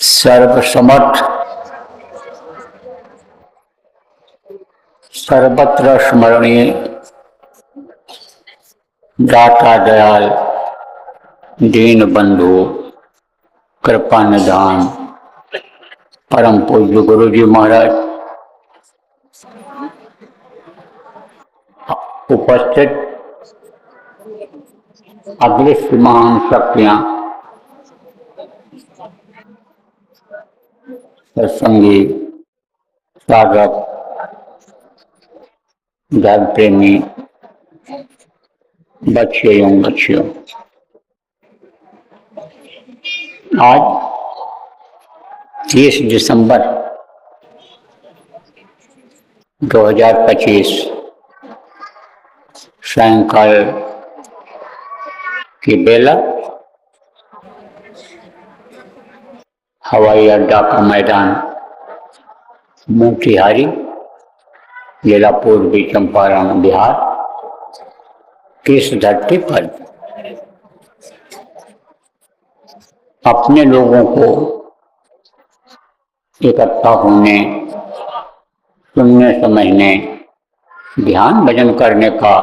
सर्वसमर्थ सर्वत्र स्मरणीय दाता दयाल दीन बंधु कृपा निधान परम पूज्य गुरु जी महाराज, उपस्थित अदृश्य महान शक्तियां, सत्संगी साधक, धर्म प्रेमी बच्चे एवं बच्चियों, आज 30 दिसंबर 2025 सायंकाल की बेला हवाई अड्डा का मैदान मोतिहारी, जिला पूर्वी चंपारण, बिहार की इस धरती पर अपने लोगों को इकट्ठा होने, सुनने, समझने, ध्यान भजन करने का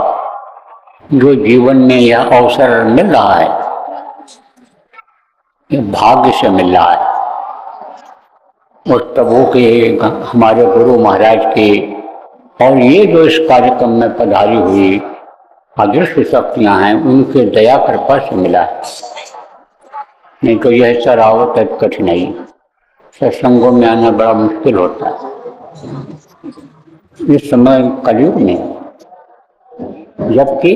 जो जीवन में यह अवसर मिल रहा है, ये भाग्य से मिल रहा है। उस प्रभु के, हमारे गुरु महाराज के और ये जो इस कार्यक्रम में पधारी हुई अदृश्य शक्तियां हैं, उनके दया कृपा से मिला है। नहीं तो यह सरावत है कठिनाई, सत्संगों में आना बड़ा मुश्किल होता है। इस समय कलयुग में, जबकि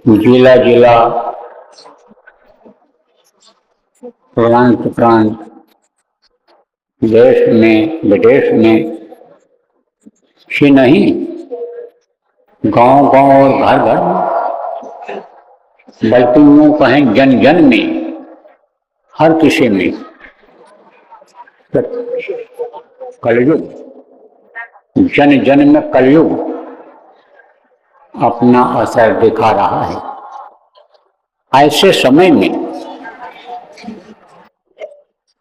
जिला जिला, प्रांत प्रांत, देश में विदेश में ही नहीं, गांव गांव और घर घर में, बल्कि यूं कहें जन जन में, हर किसी में कलयुग, जन जन में कलयुग अपना असर दिखा रहा है। ऐसे समय में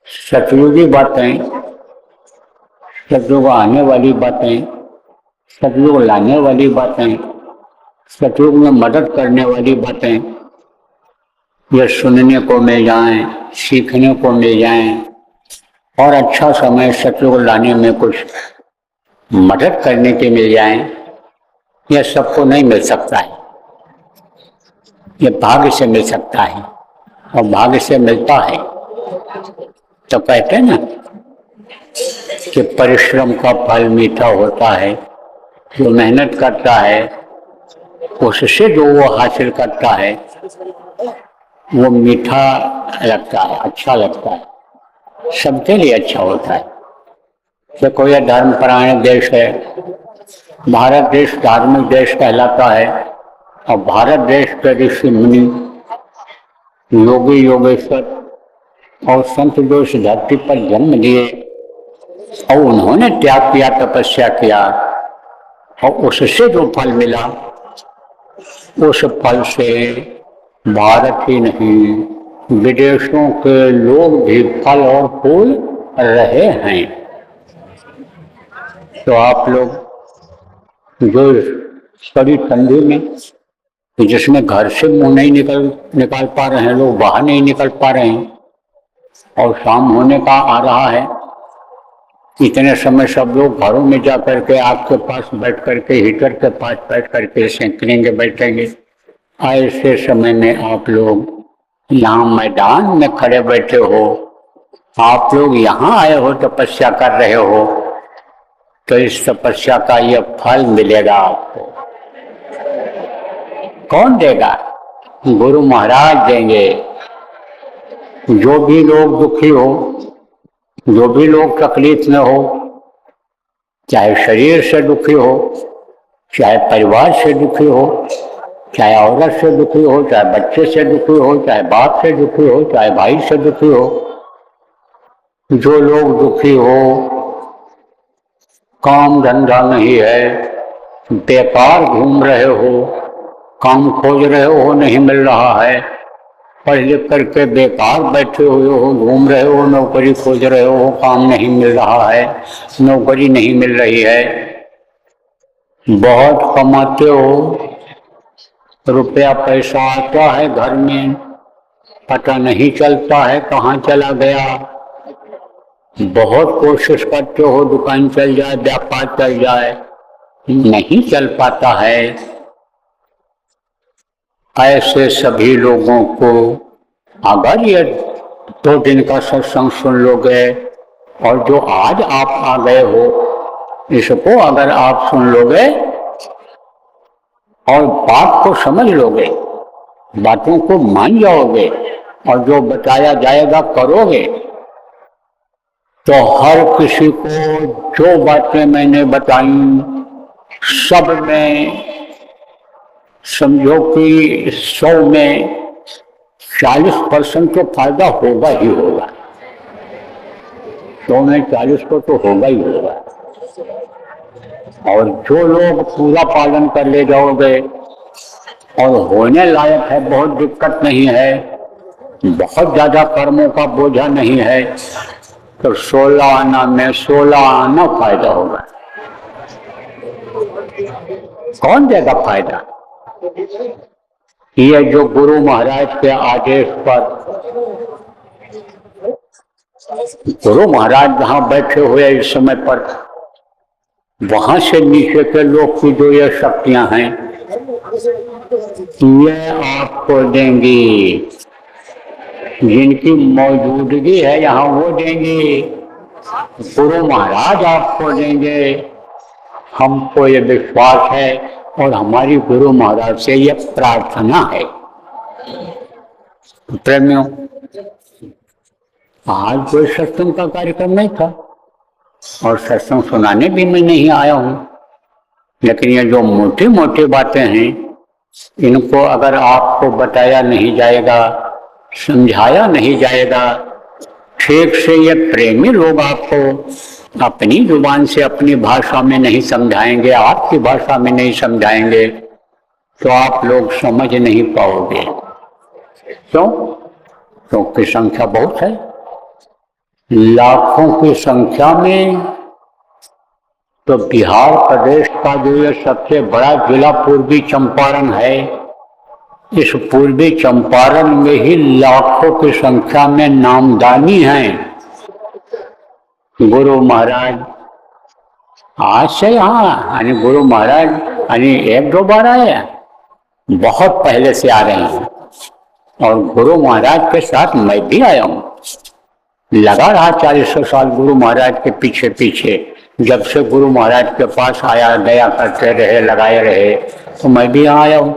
सतयुगी बातें, सतयुग आने वाली बातें, सतयुग लाने वाली बातें, सतयुग में मदद करने वाली बातें ये सुनने को मिल जाएं, सीखने को मिल जाएं और अच्छा समय सतयुग लाने में कुछ मदद करने के मिल जाएं, यह सबको नहीं मिल सकता है। ये भाग्य से मिल सकता है, और भाग्य से मिलता है तो कहते हैं ना कि परिश्रम का फल मीठा होता है। जो मेहनत करता है उससे जो वो हासिल करता है वो मीठा लगता है, अच्छा लगता है, सबके लिए अच्छा होता है। देखो, यह धर्मपरायण देश है, भारत देश धार्मिक देश कहलाता है, और भारत देश के ऋषि मुनि, योगी योगेश्वर और संत जो इस धरती पर जन्म लिए और उन्होंने त्याग किया, तपस्या किया, और उससे जो फल मिला, उस फल से भारत ही नहीं विदेशों के लोग भी फल और फूल रहे हैं। तो आप लोग जो कड़ी ठंडी में, जिसमें घर से मुंह नहीं निकाल पा रहे हैं, लोग बाहर नहीं निकल पा रहे हैं, और शाम होने का आ रहा है, इतने समय सब लोग घरों में जा करके आग के पास बैठ करके, हीटर के पास बैठ करके सेंकेंगे, बैठेंगे। ऐसे समय में आप लोग यहाँ मैदान में खड़े बैठे हो, आप लोग यहाँ आए हो, तपस्या कर रहे हो, तो इस तपस्या का यह फल मिलेगा आपको। कौन देगा? गुरु महाराज देंगे। जो भी लोग दुखी हो, जो भी लोग तकलीफ में हो, चाहे शरीर से दुखी हो, चाहे परिवार से दुखी हो, चाहे औरत से दुखी हो, चाहे बच्चे से दुखी हो, चाहे बाप से दुखी हो, चाहे भाई से दुखी हो, जो लोग दुखी हो, काम धंधा नहीं है, बेकार घूम रहे हो, काम खोज रहे हो, नहीं मिल रहा है, पढ़ लिख करके बेकार बैठे हुए हो, घूम रहे हो, नौकरी खोज रहे हो, काम नहीं मिल रहा है, नौकरी नहीं मिल रही है, बहुत कमाते हो, रुपया पैसा आता है घर में, पता नहीं चलता है कहाँ चला गया, बहुत कोशिश करते हो दुकान चल जाए, व्यापार चल जाए, नहीं चल पाता है। ऐसे सभी लोगों को अगर ये 2 दिन का सत्संग सुन लोगे और जो आज आप आ गए हो इसको अगर आप सुन लोगे और बात को समझ लोगे, बातों को मान जाओगे और जो बताया जाएगा करोगे, तो हर किसी को जो बातें मैंने बताई सब में समझो कि 100 में 40% तो फायदा होगा ही होगा, 100 में 40 को तो होगा ही होगा। और जो लोग पूरा पालन कर ले जाओगे और होने लायक है, बहुत दिक्कत नहीं है, बहुत ज्यादा कर्मों का बोझा नहीं है, तो 16 आना में 16 आना फायदा होगा। कौन देगा फायदा? ये जो गुरु महाराज के आदेश पर, गुरु महाराज जहाँ बैठे हुए इस समय पर, वहां से नीचे के लोग की जो ये शक्तियां हैं ये आपको देंगी, जिनकी मौजूदगी है यहाँ वो देंगी, गुरु महाराज आपको देंगे। हमको ये विश्वास है और हमारी गुरु महाराज से ये प्रार्थना है। प्रेमियों, आज कोई सत्संग का कार्यक्रम नहीं था और सत्संग सुनाने भी मैं नहीं आया हूँ, लेकिन ये जो मोटी मोटी बातें हैं इनको अगर आपको बताया नहीं जाएगा, समझाया नहीं जाएगा ठीक से, ये प्रेमी लोग आपको अपनी जुबान से अपनी भाषा में नहीं समझाएंगे, आपकी भाषा में नहीं समझाएंगे, तो आप लोग समझ नहीं पाओगे। क्यों? क्योंकि संख्या बहुत है, लाखों की संख्या में। तो बिहार प्रदेश का जो ये सबसे बड़ा जिला पूर्वी चंपारण है, इस पूर्वी चंपारण में ही लाखों की संख्या में नामदानी हैं। गुरु महाराज आज से यहाँ यानी गुरु महाराज यानी 1-2 बार आए, बहुत पहले से आ रहे हैं और गुरु महाराज के साथ मैं भी आया हूँ। लगा रहा 40 साल गुरु महाराज के पीछे पीछे, जब से गुरु महाराज के पास आया गया करते रहे, लगाए रहे, तो मैं भी यहाँ आया हूँ।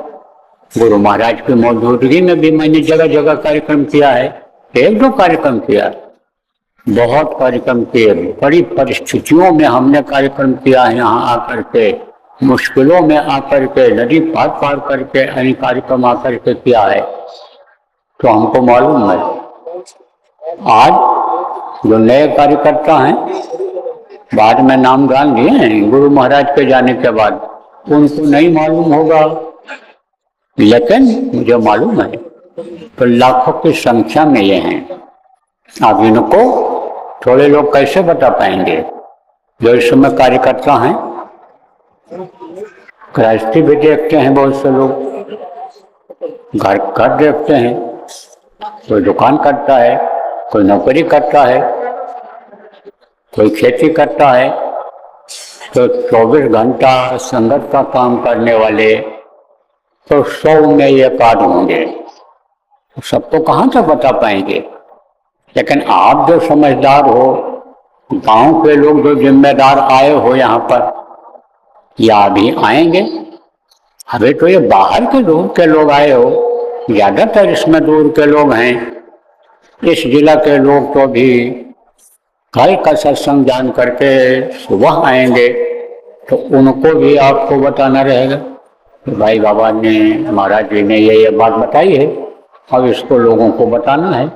गुरु महाराज की मौजूदगी में भी मैंने जगह जगह कार्यक्रम किया है, 1-2 कार्यक्रम किया, बहुत कार्यक्रम किए, बड़ी परिस्थितियों में हमने कार्यक्रम किया है। यहाँ आकर के मुश्किलों में आकर के, नदी पार पार करके यानी कार्यक्रम आकर के किया है, तो हमको मालूम है। आज जो नए कार्यकर्ता हैं, बाद में नाम गान दिए हैं गुरु महाराज के जाने के बाद, उनको नहीं मालूम होगा, लेकिन मुझे मालूम है। तो लाखों की संख्या में ये हैं। अब इनको थोड़े लोग कैसे बता पाएंगे जो इस समय कार्यकर्ता हैं? गृहस्थी भी देखते हैं बहुत से लोग, घर घर देखते हैं, कोई दुकान करता है, कोई नौकरी करता है, कोई खेती करता है, तो 24 घंटा संगत का काम करने वाले तो 100 में 1 आध होंगे। सबको कहाँ तक बता पाएंगे? लेकिन आप जो समझदार हो, गांव के लोग जो जिम्मेदार आए हो यहाँ पर, या भी आएंगे। अभी तो ये बाहर के दूर के लोग आए हो, ज्यादातर इसमें दूर के लोग हैं। इस जिला के लोग तो भी कल का सत्संग जान करके सुबह आएंगे, तो उनको भी आपको बताना रहेगा कि भाई बाबा ने, महाराज जी ने ये बात बताई है, अब इसको लोगों को बताना है।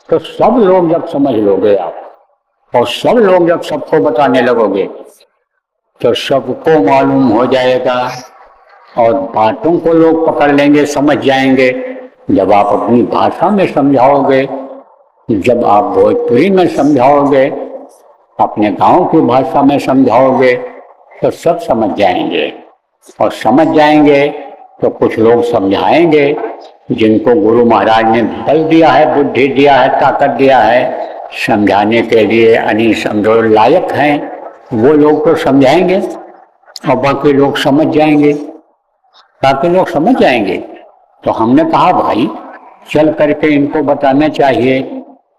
तो सब लोग जब समझ लोगे आप, और सब लोग जब सबको बताने लगोगे, तो सबको मालूम हो जाएगा और बातों को लोग पकड़ लेंगे, समझ जाएंगे, जब आप अपनी भाषा में समझाओगे, जब आप भोजपुरी में समझाओगे, अपने गांव की भाषा में समझाओगे, तो सब समझ जाएंगे। और समझ जाएंगे तो कुछ लोग समझाएंगे, जिनको गुरु महाराज ने बल दिया है, बुद्धि दिया है, ताकत दिया है, समझाने के लिए यानी समझो लायक हैं, वो लोग तो समझाएंगे और बाकी लोग समझ जाएंगे, बाकी लोग समझ जाएंगे। तो हमने कहा भाई चल करके इनको बताना चाहिए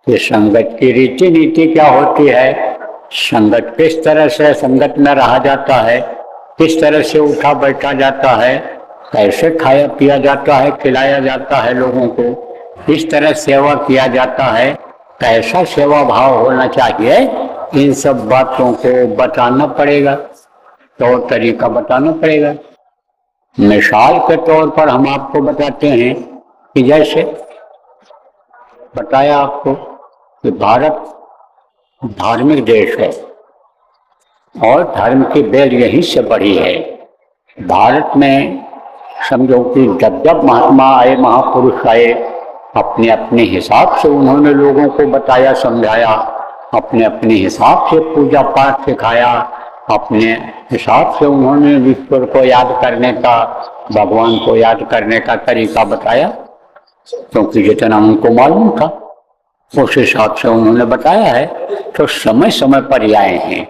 कि संगत की रीति नीति क्या होती है, संगत किस तरह से संगत में रहा जाता है, किस तरह से उठा बैठा जाता है, कैसे खाया पिया जाता है, खिलाया जाता है लोगों को, किस तरह सेवा किया जाता है, कैसा सेवा भाव होना चाहिए, इन सब बातों को बताना पड़ेगा, तौर तरीका बताना पड़ेगा। मिसाल के तौर पर हम आपको बताते हैं कि जैसे बताया आपको कि भारत धार्मिक देश है और धर्म की बेल यहीं से बढ़ी है। भारत में समझो कि जब जब महात्मा आए, महापुरुष आए, अपने अपने हिसाब से उन्होंने लोगों को बताया, समझाया, अपने अपने हिसाब से पूजा पाठ सिखाया, अपने हिसाब से उन्होंने ईश्वर को याद करने का, भगवान को याद करने का तरीका बताया, क्योंकि जितना उनको मालूम था उस हिसाब से उन्होंने बताया है। तो समय समय पर ही आए हैं,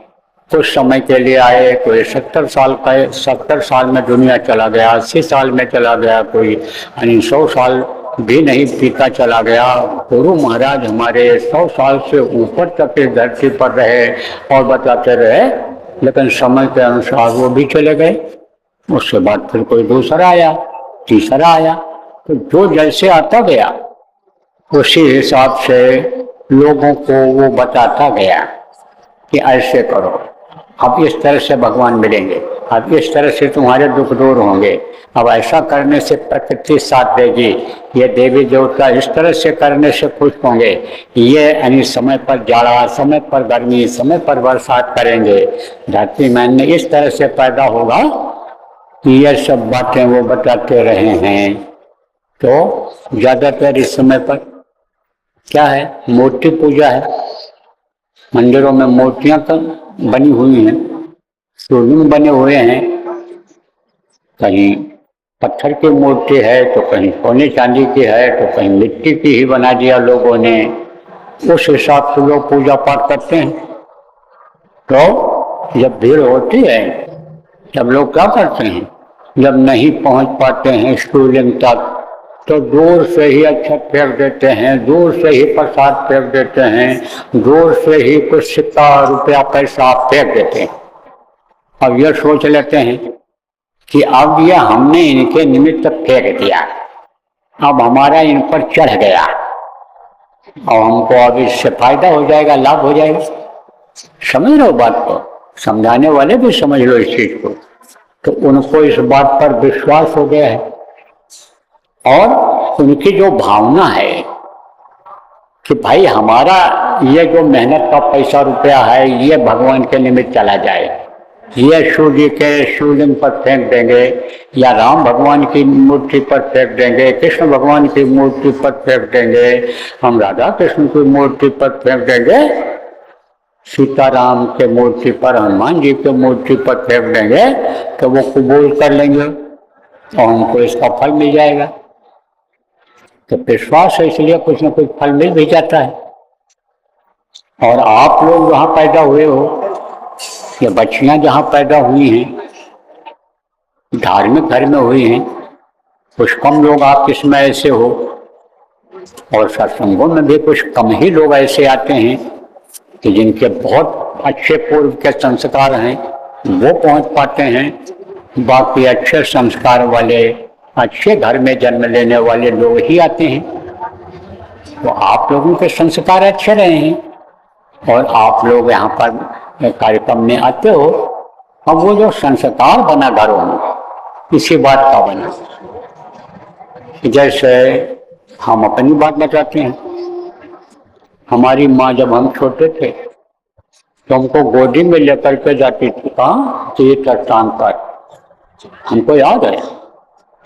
कुछ समय के लिए आए, कोई 70 साल का 70 साल में दुनिया चला गया, 80 साल में चला गया, कोई 100 साल भी नहीं पीता चला गया। गुरु महाराज हमारे 100 साल से ऊपर तक इस धरती पर रहे और बताते रहे, लेकिन समय के अनुसार वो भी चले गए। उसके बाद फिर कोई दूसरा आया, तीसरा आया, तो जो जैसे आता गया उसी हिसाब से लोगों को वो बताता गया कि ऐसे करो, अब इस तरह से भगवान मिलेंगे, अब इस तरह से तुम्हारे दुख दूर होंगे, अब ऐसा करने से प्रकृति साथ देगी, ये देवी देवता इस तरह से करने से खुश होंगे, ये यानी समय पर जाड़ा, समय पर गर्मी, समय पर बरसात करेंगे, धरती मैन इस तरह से पैदा होगा। ये सब बातें वो बताते रहे हैं। तो ज्यादातर इस समय पर क्या है, मूर्ति पूजा है, मंदिरों में मूर्तियां बनी हुई हैं, शिवलिंग बने हुए हैं, कहीं पत्थर की मूर्ति है तो कहीं सोने चांदी की है तो कहीं मिट्टी की ही बना दिया लोगों ने, उस हिसाब से लोग पूजा पाठ करते हैं। तो जब भीड़ होती है तब लोग क्या करते हैं, जब नहीं पहुंच पाते हैं शिवलिंग तक तो दूर से ही अक्षत फेंक देते हैं, दूर से ही प्रसाद फेंक देते हैं, दूर से ही कुछ सिक्का रुपया पैसा फेंक देते हैं। अब यह सोच लेते हैं कि अब यह हमने इनके निमित्त फेंक दिया, अब हमारा इन पर चढ़ गया और हमको अब इससे फायदा हो जाएगा, लाभ हो जाएगा। समझ लो बात को, समझाने वाले भी समझ लो इस चीज को। तो उनको इस बात पर विश्वास हो गया है और उनकी जो भावना है कि भाई हमारा ये जो मेहनत का पैसा रुपया है ये भगवान के निमित्त चला जाए, ये शिव जी के शिवलिंग पर फेंक देंगे या राम भगवान की मूर्ति पर फेंक देंगे, कृष्ण भगवान की मूर्ति पर फेंक देंगे, हम राधा कृष्ण की मूर्ति पर फेंक देंगे, सीताराम के मूर्ति पर, हनुमान जी के मूर्ति पर फेंक देंगे, तो वो कबूल कर लेंगे और हमको इसका फल मिल जाएगा। तो विश्वास है, इसलिए कुछ न कुछ फल मिल भी जाता है। और आप लोग जहाँ पैदा हुए हो, ये बच्चियां जहाँ पैदा हुई हैं, धार्मिक घर में हुई हैं, कुछ कम लोग आप इसमें ऐसे हो, और सत्संगों में भी कुछ कम ही लोग ऐसे आते हैं कि जिनके बहुत अच्छे पूर्व के संस्कार हैं, वो पहुंच पाते हैं। बाकी अच्छे संस्कार वाले, अच्छे घर में जन्म लेने वाले लोग ही आते हैं। तो आप लोगों के संस्कार अच्छे रहे हैं और आप लोग यहाँ पर कार्यक्रम में आते हो। अब वो जो संस्कार बना घरों में, इसी बात का बना। जैसे हम अपनी बात बताते हैं, हमारी माँ जब हम छोटे थे तो हमको गोदी में लेकर के जाती थी, कहाँ, तीर्थ स्थान पर। हमको याद है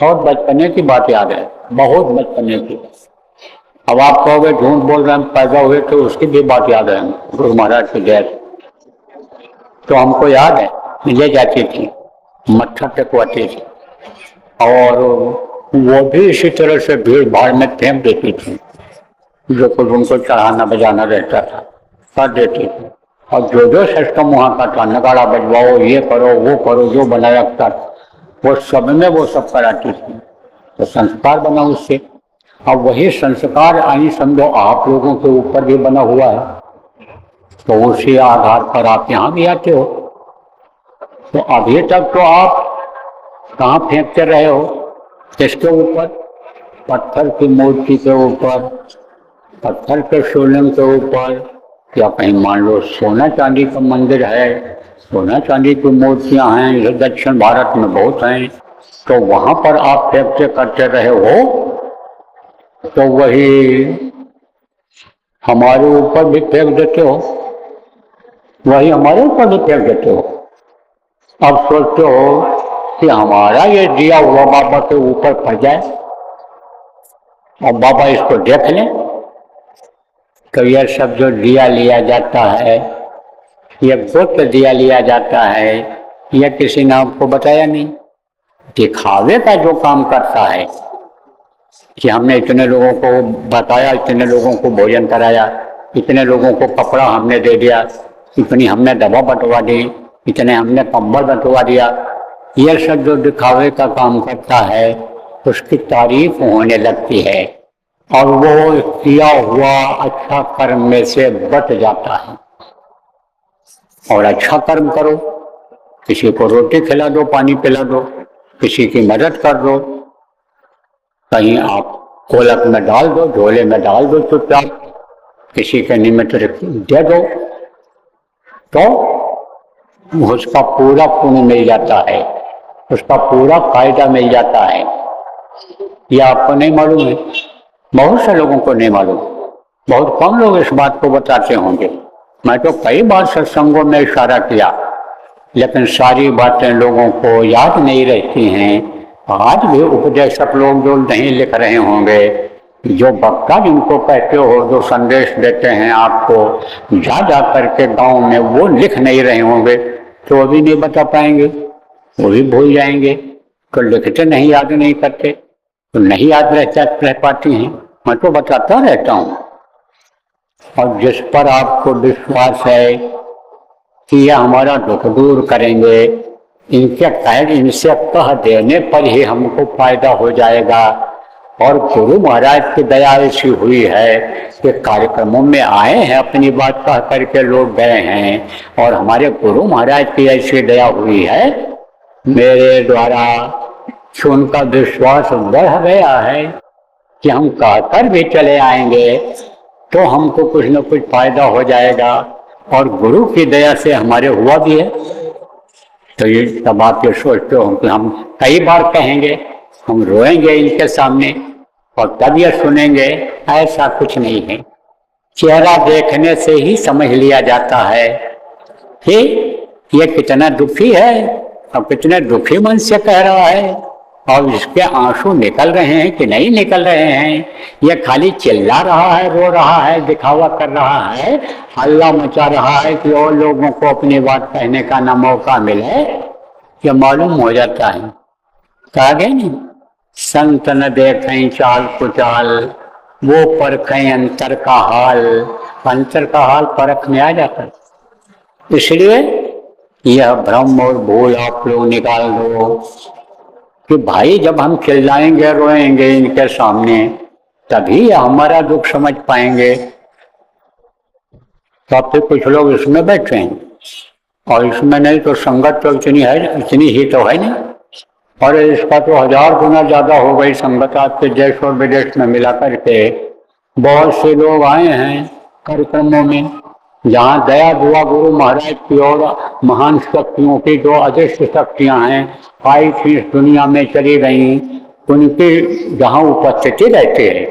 और बचपने की बात याद है, बहुत बचपने की। अब आप कहोगे झूठ बोल रहे हैं, पैदा हुए तो उसकी भी बात याद है। गुरु महाराज की डेथ तो हमको याद है, ले जाती थी, मत्था टेकवाती थी, और वो भी इसी तरह से भीड़ भाड़ में फेंक देती थी। जो कुछ उनको चढ़ाना बजाना रहता था कर देती थी। और जो जो सिस्टम वहाँ का था, नगाड़ा बजवाओ, ये करो वो करो, जो बनाया था वो सब में वो सब कराती थी। तो संस्कार बना उससे। अब वही संस्कार आई समझो आप लोगों के ऊपर भी बना हुआ है, तो उसी आधार पर आप यहाँ भी आते हो। तो अभी तक तो आप कहाँ फेंकते रहे हो? किसके ऊपर? पत्थर की मूर्ति के ऊपर, पत्थर के शिवलिंग के ऊपर, या कहीं मान लो सोना चांदी का मंदिर है, सोना चांदी की मूर्तियां हैं, इधर दक्षिण भारत में बहुत हैं, तो वहां पर आप फेंकते करते रहे हो, तो वही हमारे ऊपर भी फेंक देते हो, वही हमारे ऊपर भी फेंक देते हो। अब सोचते हो कि हमारा ये दिया हुआ बाबा के ऊपर पड़ जाए और बाबा इसको देख लें। तो यह सब जो दिया लिया जाता है, यह गोत्र दिया लिया जाता है, यह किसी ने आपको बताया नहीं। दिखावे का जो काम करता है कि हमने इतने लोगों को बताया, इतने लोगों को भोजन कराया, इतने लोगों को कपड़ा हमने दे दिया, इतनी हमने दवा बंटवा दी, इतने हमने कंबल बंटवा दिया, यह सब जो दिखावे का काम करता है उसकी तारीफ होने लगती है और वो किया हुआ अच्छा कर्म में से बच जाता है। और अच्छा कर्म करो, किसी को रोटी खिला दो, पानी पिला दो, किसी की मदद कर दो, कहीं आप कोलक में डाल दो, झोले में डाल दो, चुपचाप किसी के निमित्त दे दो, तो उसका पूरा पुण्य मिल जाता है, उसका पूरा फायदा मिल जाता है। यह आपको नहीं मालूम है, बहुत से लोगों को नहीं मालूम, बहुत कम लोग इस बात को बताते होंगे। मैं तो कई बार सत्संगों में इशारा किया, लेकिन सारी बातें लोगों को याद नहीं रहती हैं। आज भी उपदेशक लोग जो नहीं लिख रहे होंगे, जो वक्ता जिनको कहते हो, जो संदेश देते हैं आपको जा जा करके गांव में, वो लिख नहीं रहे होंगे, तो अभी नहीं बता पाएंगे, वो भी भूल जाएंगे। तो लिखते नहीं, याद नहीं करते, तो नहीं याद रह पाती हैं। मैं तो बताता रहता हूँ, और जिस पर आपको विश्वास है कि यह हमारा दुख दूर करेंगे, इनसे कह देने पर ही हमको फायदा हो जाएगा। और गुरु महाराज की दया ऐसी हुई है कि कार्यक्रमों में आए हैं, अपनी बात कह करके लोग गए हैं, और हमारे गुरु महाराज की ऐसी दया हुई है मेरे द्वारा कि उनका विश्वास बढ़ गया है कि हम कहकर भी चले आएंगे तो हमको कुछ न कुछ फायदा हो जाएगा। और गुरु की दया से हमारे हुआ भी है। तो ये सब आप ये सोचते हो कि हम कई बार कहेंगे, हम रोएंगे इनके सामने और तब ये सुनेंगे, ऐसा कुछ नहीं है। चेहरा देखने से ही समझ लिया जाता है कि ये कितना दुखी है और कितने दुखी मन से कह रहा है, और इसके आंसू निकल रहे हैं कि नहीं निकल रहे हैं, ये खाली चिल्ला रहा है, रो रहा है, दिखावा कर रहा है, हल्ला मचा रहा है कि और लोगों को अपनी बात कहने का ना मौका मिले, ये मालूम हो जाता है। कहा गया नहीं, संत न देखें चाल कुचाल, वो परखें अंतर का हाल। अंतर का हाल परख में आ जाता है। इसलिए यह भ्रम और भूल आप लोग निकाल दो कि भाई जब हम चिल्लाएंगे रोएंगे इनके सामने तभी हमारा दुख समझ पाएंगे। तो अब फिर कुछ लोग इसमें बैठे हैं और इसमें नहीं तो संगत तो इतनी है, इतनी ही तो है नहीं, और इसका तो 1000 गुना ज्यादा हो गई संगत। आपके देश और विदेश में मिला करके बहुत से लोग आए हैं कार्यक्रमों में, जहाँ दया दुआ गुरु महाराज की और महान शक्तियों की जो अदृश्य शक्तियां हैं आई थी इस दुनिया में चली गई, उनकी जहाँ उपस्थिति रहती है,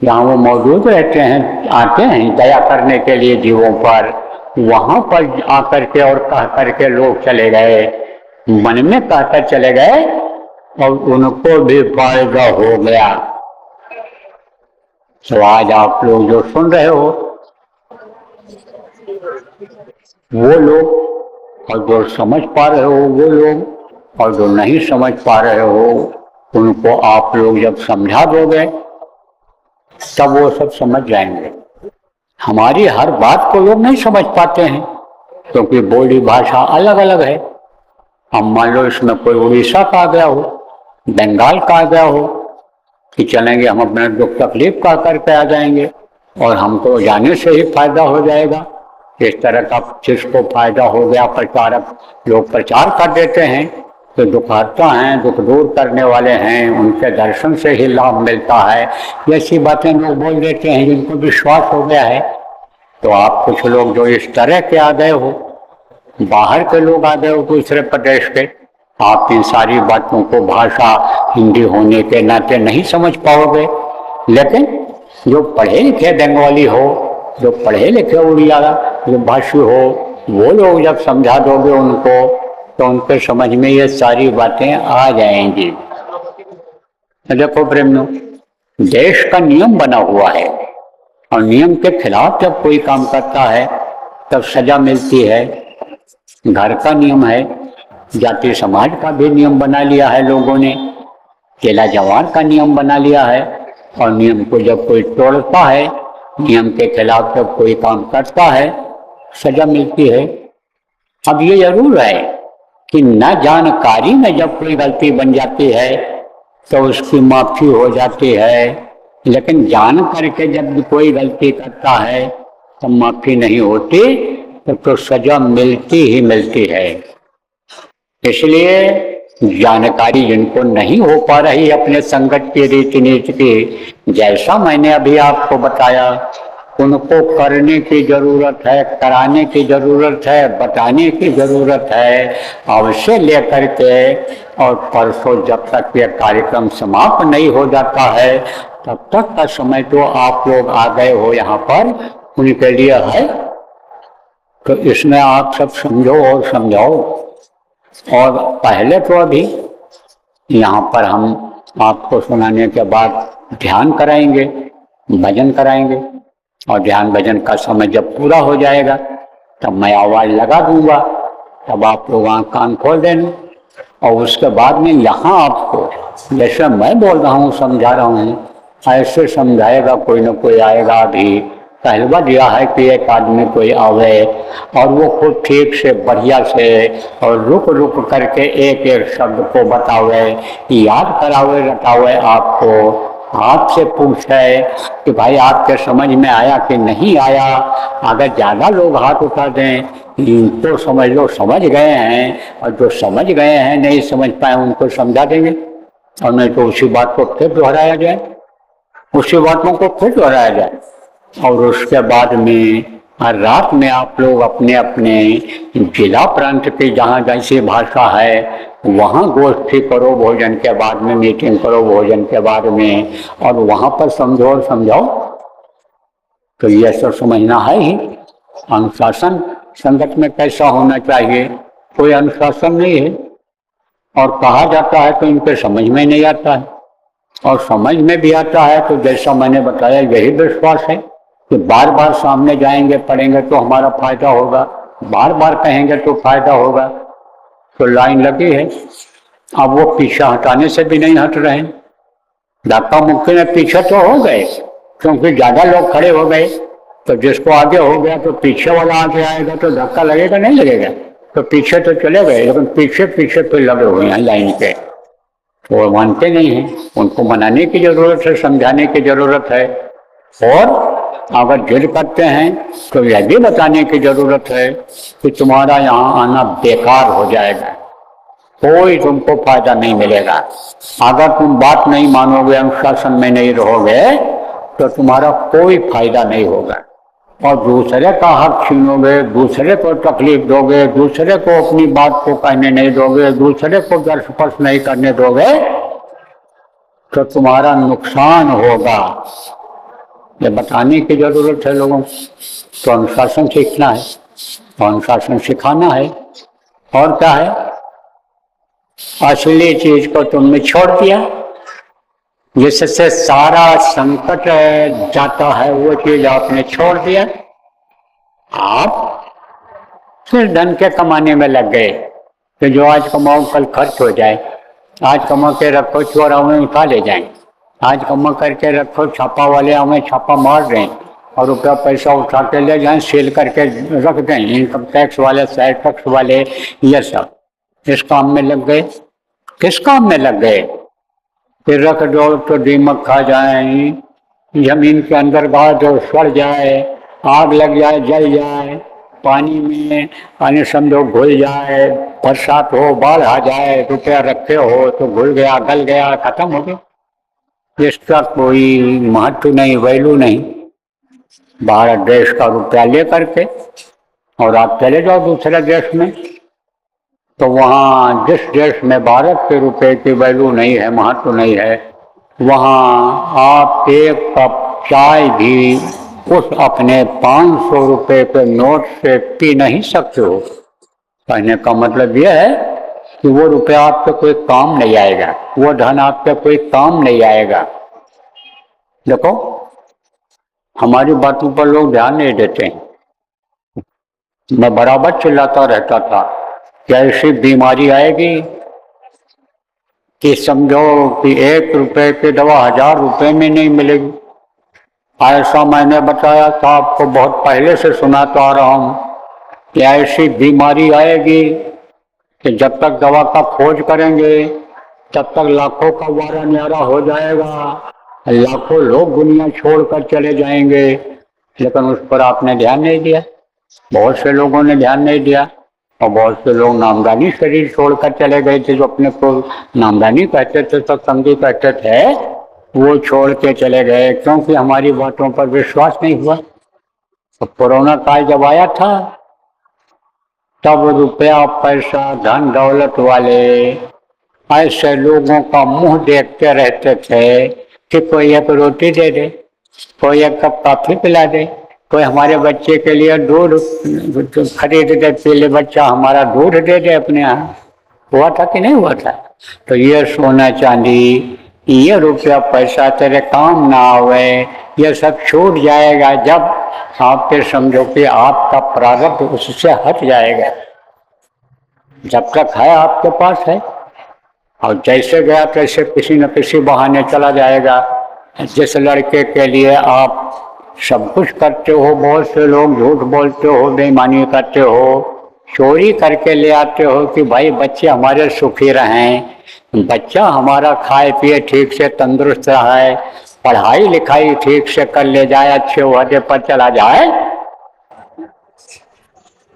जहाँ वो मौजूद रहते हैं, आते हैं दया करने के लिए जीवों पर, वहां पर आकर के और कह करके लोग चले गए, मन में कहकर चले गए और उनको भी फायदा हो गया। तो आज आप लोग जो सुन रहे हो वो लोग, और जो समझ पा रहे हो वो लोग, और जो नहीं समझ पा रहे हो उनको आप लोग जब समझा दोगे तब वो सब समझ जाएंगे। हमारी हर बात को लोग नहीं समझ पाते हैं क्योंकि बोली भाषा अलग अलग है। हम मान लो इसमें कोई उड़ीसा का आ गया हो, बंगाल का आ गया हो कि चलेंगे हम अपना दुख तकलीफ का करके आ जाएंगे और हमको जाने से ही फायदा हो जाएगा। इस तरह का जिसको फायदा हो गया, प्रचारक लोग प्रचार कर देते हैं तो दुखहर्ता हैं, दुख दूर करने वाले हैं, उनके दर्शन से ही लाभ मिलता है, ऐसी बातें लोग बोल देते हैं जिनको विश्वास हो गया है। तो आप कुछ लोग जो इस तरह के आ गए हो, बाहर के लोग आ गए हो दूसरे प्रदेश के, आप इन सारी बातों को भाषा हिंदी होने के नाते नहीं समझ पाओगे। लेकिन जो पढ़े लिखे बंगाली हो, जो पढ़े लिखे उड़िया जो भाषी हो, वो लोग जब समझा दोगे उनको तो उनके समझ में ये सारी बातें आ जाएंगी। देखो प्रेमियों, देश का नियम बना हुआ है और नियम के खिलाफ जब कोई काम करता है तब सजा मिलती है। घर का नियम है, जाति समाज का भी नियम बना लिया है लोगों ने, चेला जवान का नियम बना लिया है। और नियम को जब कोई तोड़ता है, नियम के खिलाफ जब कोई काम करता है, सजा मिलती है। अब ये जरूर है कि न जानकारी में जब कोई गलती बन जाती है तो उसकी माफी हो जाती है, लेकिन जान करके जब कोई गलती करता है तो माफी नहीं होती, तो सजा मिलती ही मिलती है। इसलिए जानकारी जिनको नहीं हो पा रही अपने संगत की रीति नीति की, जैसा मैंने अभी आपको बताया, उनको करने की जरूरत है, कराने की जरूरत है, बताने की जरूरत है। अवश्य लेकर के और परसों जब तक ये कार्यक्रम समाप्त नहीं हो जाता है तब तक का समय तो आप लोग आ गए हो यहाँ पर, उनके लिए है। तो इसमें आप सब समझो और समझाओ। और पहले तो अभी यहाँ पर हम आपको सुनाने के बाद ध्यान कराएंगे, भजन कराएंगे, और ध्यान भजन का समय जब पूरा हो जाएगा तब मैं आवाज लगा दूंगा, तब आप लोग आँख कान खोल देना। और उसके बाद में यहाँ आपको जैसे मैं बोल रहा हूँ, समझा रहा हूँ, ऐसे समझाएगा कोई न कोई आएगा। अभी पहलवा दिया है कि एक आदमी कोई आवे और वो खुद ठीक से बढ़िया से और रुक रुक करके एक एक शब्द को बतावे, याद करावे, रटावे, आपको आपसे पूछे कि भाई आपके समझ में आया कि नहीं आया। अगर ज़्यादा लोग हाथ उठा दें तो समझ लो समझ गए हैं, और जो समझ गए हैं नहीं समझ पाए उनको समझा देंगे, और नहीं तो उसी बात को फिर दोहराया जाए, उसी बातों को फिर दोहराया जाए। और उसके बाद में हर रात में आप लोग अपने अपने जिला प्रांत की जहाँ जैसी भाषा है वहाँ गोष्ठी करो, भोजन के बाद में मीटिंग करो, भोजन के बाद में, और वहाँ पर समझो और समझाओ। तो ये सब समझना है ही। अनुशासन संगत में कैसा होना चाहिए, कोई अनुशासन नहीं है, और कहा जाता है तो इनके समझ में नहीं आता है, और समझ में भी आता है तो जैसा मैंने बताया यही विश्वास है कि बार बार सामने जाएंगे पढ़ेंगे तो हमारा फायदा होगा, बार बार कहेंगे तो फायदा होगा। तो लाइन लगी है, अब वो पीछे हटाने से भी नहीं हट रहे हैं। धक्का मुक्की में पीछे तो हो गए क्योंकि ज्यादा लोग खड़े हो गए, तो जिसको आगे हो गया तो पीछे वाला आगे आएगा तो धक्का लगेगा नहीं लगेगा, तो पीछे तो चले गए, लेकिन पीछे पीछे फिर लगे हुए हैं लाइन पे। वो मानते नहीं हैं, उनको मनाने की जरूरत है, समझाने की जरूरत है। और अगर जिद करते हैं तो यह भी बताने की जरूरत है कि तुम्हारा यहाँ आना बेकार हो जाएगा, कोई तुमको फायदा नहीं मिलेगा। अगर तुम बात नहीं मानोगे, अनुशासन में नहीं रहोगे तो तुम्हारा कोई फायदा नहीं होगा, और दूसरे का हक छीनोगे, दूसरे को तकलीफ दोगे, दूसरे को अपनी बात को कहने नहीं दोगे, दूसरे को दर्शपर्श नहीं करने दोगे तो तुम्हारा नुकसान होगा। ये बताने की जरूरत है लोगों को। तो अनुशासन सीखना है, तो अनुशासन सिखाना है, और क्या है। असली चीज को तुमने छोड़ दिया, जिससे सारा संकट जाता है, वो चीज आपने छोड़ दिया। आप फिर धन के कमाने में लग गए कि जो आज कमाओ कल खर्च हो जाए, आज कमा के रखो चोर हमें उठा ले जाए, आज कमा करके रखो छापा वाले हमें छापा मार दें और रुपया पैसा उठा के ले जाएं, सील करके रख दें, इनकम टैक्स वाले, सेल टैक्स वाले, ये सब इस काम में लग गए। किस काम में लग गए? फिर रख दो तो दीमक खा जाए, जमीन के अंदर गाड़ दो सड़ जाए, आग लग जाए जल जाए, पानी में पानी समझो घुल जाए, बरसात हो बाढ़ आ जाए, रुपया रखे हो तो घुल गया गल गया खत्म हो गया। इसका कोई महत्व नहीं, वैल्यू नहीं। भारत देश का रुपया ले करके और आप चले जाओ दूसरे देश में, तो वहाँ जिस देश में भारत के रुपए की वैल्यू नहीं है, महत्व नहीं है, वहाँ आप एक कप चाय भी उस अपने 500 रुपए के नोट से पी नहीं सकते हो। कहने का मतलब यह है कि वो रुपया आपके कोई काम नहीं आएगा, वो धन आपके कोई काम नहीं आएगा। देखो हमारी बातों पर लोग ध्यान नहीं देते हैं। मैं बराबर चिल्लाता रहता था कि ऐसी बीमारी आएगी कि समझो कि 1 रुपए की दवा 1000 रुपए में नहीं मिलेगी। ऐसा मैंने बताया था आपको, बहुत पहले से सुनाता आ रहा हूँ कि ऐसी बीमारी आएगी कि जब तक दवा का खोज करेंगे तब तक लाखों का वारा न्यारा हो जाएगा, लाखों लोग दुनिया छोड़कर चले जाएंगे, लेकिन उस पर आपने ध्यान नहीं दिया। बहुत से लोगों ने ध्यान नहीं दिया और बहुत से लोग नामदानी शरीर छोड़कर चले गए थे, जो अपने को नामदानी कहते थे, सत्संगी कहते थे, वो छोड़ के चले गए क्योंकि हमारी बातों पर विश्वास नहीं हुआ। तो कोरोना काल जब आया था तब रुपया पैसा धन दौलत वाले ऐसे लोगों का मुंह देखते रहते थे कि कोई एक रोटी दे दे, कोई एक कप कॉफी पिला दे, कोई हमारे बच्चे के लिए दूध खरीद दे, पीले बच्चा हमारा दूध दे दे अपने यहाँ। हुआ था कि नहीं हुआ था? तो ये सोना चांदी, ये रुपया पैसा तेरे काम ना आवे, ये सब छूट जाएगा जब आपके समझो कि आपका प्रारब्ध उससे हट जाएगा। जब तक है आपके पास है, और जैसे गया तैसे किसी न किसी बहाने चला जाएगा। जिस लड़के के लिए आप सब कुछ करते हो, बहुत से लोग झूठ बोलते हो, बेईमानी करते हो, चोरी करके ले आते हो कि भाई बच्चे हमारे सुखी रहें, बच्चा हमारा खाए पिए ठीक से तंदुरुस्त रहे, पढ़ाई लिखाई ठीक से कर ले जाए, अच्छे ओहदे पर चला जाए।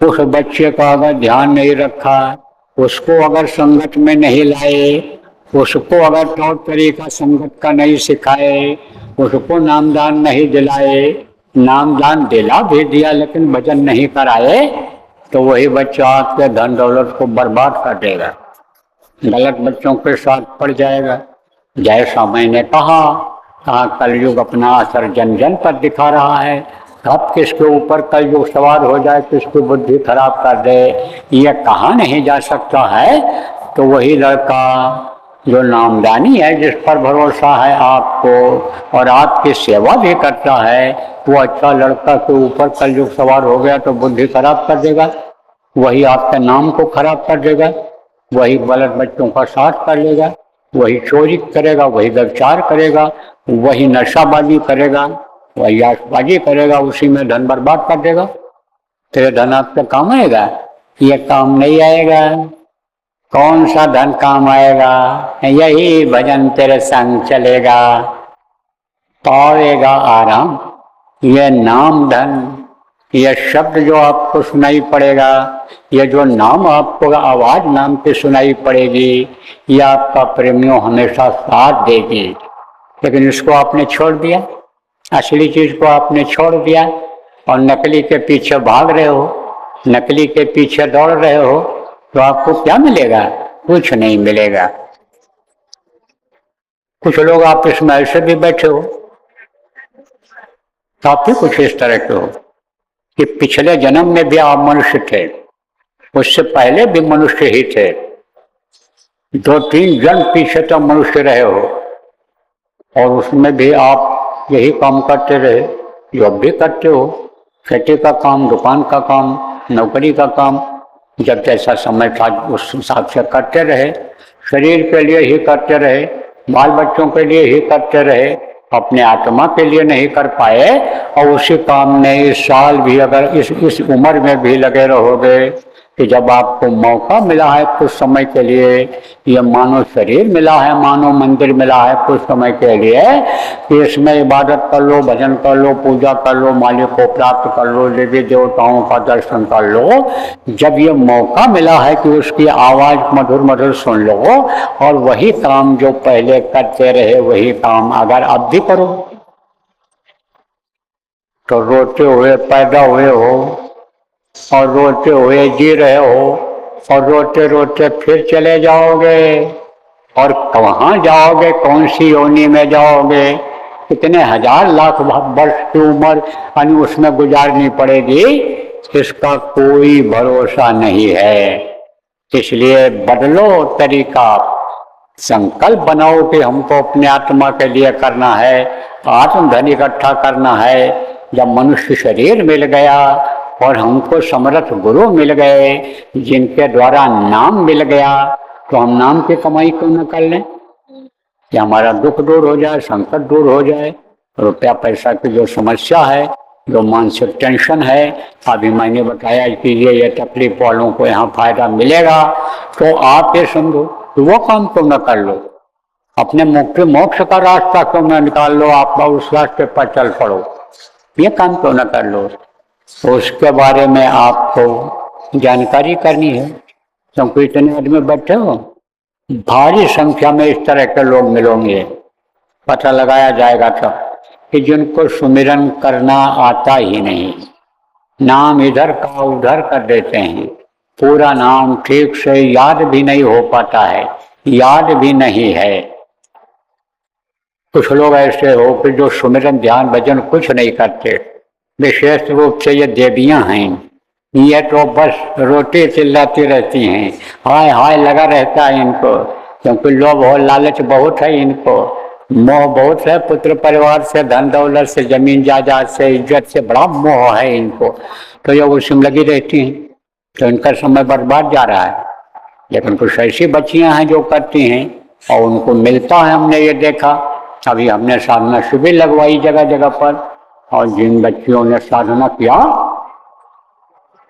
उस बच्चे का अगर ध्यान नहीं रखा, उसको अगर संगत में नहीं लाए, उसको अगर तौर तरीका संगत का नहीं सिखाए, उसको नामदान नहीं दिलाए, नामदान दिला भी दिया लेकिन भजन नहीं कराए, तो वही बच्चा आपके धन दौलत को बर्बाद कर देगा, गलत बच्चों के साथ पड़ जाएगा। जैसा मैंने कहा कलयुग अपना असर जन जन पर दिखा रहा है। अब किसके ऊपर कलयुग सवार हो जाए, किसकी बुद्धि खराब कर दे, ये कहा नहीं जा सकता है। तो वही लड़का जो नामदानी है, जिस पर भरोसा है आपको और आपकी सेवा भी करता है, वो अच्छा लड़का के ऊपर कलयुग सवार हो गया तो बुद्धि खराब कर देगा, वही आपके नाम को खराब कर देगा, वही गलत बच्चों का साथ कर लेगा, वही चोरी करेगा, वही व्यभिचार करेगा, वही नशाबाजी करेगा, वही आशबाजी करेगा, उसी में धन बर्बाद कर देगा। तेरे धन आपके काम आएगा? ये काम नहीं आएगा। कौन सा धन काम आएगा? यही भजन तेरे संग चलेगा, पाएगा आराम। ये नाम धन, ये शब्द जो आपको सुनाई पड़ेगा, ये जो नाम आपको आवाज नाम की सुनाई पड़ेगी, ये आपका प्रेमियों हमेशा साथ देगी। लेकिन इसको आपने छोड़ दिया, असली चीज को आपने छोड़ दिया और नकली के पीछे भाग रहे हो, नकली के पीछे दौड़ रहे हो, तो आपको क्या मिलेगा? कुछ नहीं मिलेगा। कुछ लोग आप इसमें ऐसे भी बैठे हो, तो आप भी कुछ इस तरह के हो कि पिछले जन्म में भी आप मनुष्य थे, उससे पहले भी मनुष्य ही थे, 2-3 जन्म पीछे तक मनुष्य रहे हो और उसमें भी आप यही काम करते रहे जो अब भी करते हो, खेती का काम, दुकान का काम, नौकरी का काम, जब जैसा समय था उस हिसाब से करते रहे, शरीर के लिए ही करते रहे, बाल बच्चों के लिए ही करते रहे, अपने आत्मा के लिए नहीं कर पाए। और उसी काम में इस साल भी अगर इस उम्र में भी लगे रहोगे कि जब आपको मौका मिला है कुछ समय के लिए, ये मानो शरीर मिला है, मानो मंदिर मिला है कुछ समय के लिए, कि इसमें इबादत कर लो, भजन कर लो, पूजा कर लो, मालिक को प्राप्त कर लो, देवी देवताओं का दर्शन कर लो, जब ये मौका मिला है कि उसकी आवाज मधुर मधुर सुन लो और वही काम जो पहले करते रहे वही काम अगर अब भी करो तो रोते हुए पैदा हुए हो और रोते हुए जी रहे हो और रोते रोते फिर चले जाओगे और कहाँ जाओगे, कौन सी योनि में जाओगे, कितने हजार लाख वर्ष की उम्र यानी उसमें गुजारनी पड़ेगी, इसका कोई भरोसा नहीं है। इसलिए बदलो तरीका, संकल्प बनाओ कि हमको अपने आत्मा के लिए करना है, आत्मधन इकट्ठा करना है। जब मनुष्य शरीर मिल गया और हमको समर्थ गुरु मिल गए जिनके द्वारा नाम मिल गया, तो हम नाम की कमाई क्यों न कर लें कि हमारा दुख दूर हो जाए, संकट दूर हो जाए, रुपया पैसा की जो समस्या है, जो मानसिक टेंशन है, अभी मैंने बताया कि ये तकलीफ वालों को यहाँ फायदा मिलेगा, तो आप ये समझो तो वो काम क्यों न कर लो, अपने मुक्ति मोक्ष का रास्ता क्यों न निकाल लो, आप उस रास्ते पर चल पड़ो, ये काम क्यों न कर लो। तो उसके बारे में आपको जानकारी करनी है, क्योंकि इतने आदमी बैठे हो, भारी संख्या में इस तरह के लोग मिलेंगे, पता लगाया जाएगा तब कि जिनको सुमिरन करना आता ही नहीं, नाम इधर का उधर कर देते हैं, पूरा नाम ठीक से याद भी नहीं हो पाता है, याद भी नहीं है। कुछ लोग ऐसे हो कि जो सुमिरन ध्यान भजन कुछ नहीं करते, विशेष रूप से ये देवियां हैं, ये तो बस रोटी चिल्लाती रहती हैं, हाय हाय लगा रहता है इनको, क्योंकि लोभ और लालच बहुत है इनको, मोह बहुत है, पुत्र परिवार से, धन दौलत से, जमीन जायदाद से, इज्जत से बड़ा मोह है इनको, तो ये उसी में लगी रहती हैं, तो इनका समय बर्बाद जा रहा है। लेकिन कुछ ऐसी बच्चियां हैं जो करती हैं और उनको मिलता है, हमने ये देखा, अभी हमने साधना शिविर लगवाई जगह जगह पर, और जिन बच्चियों ने साधना किया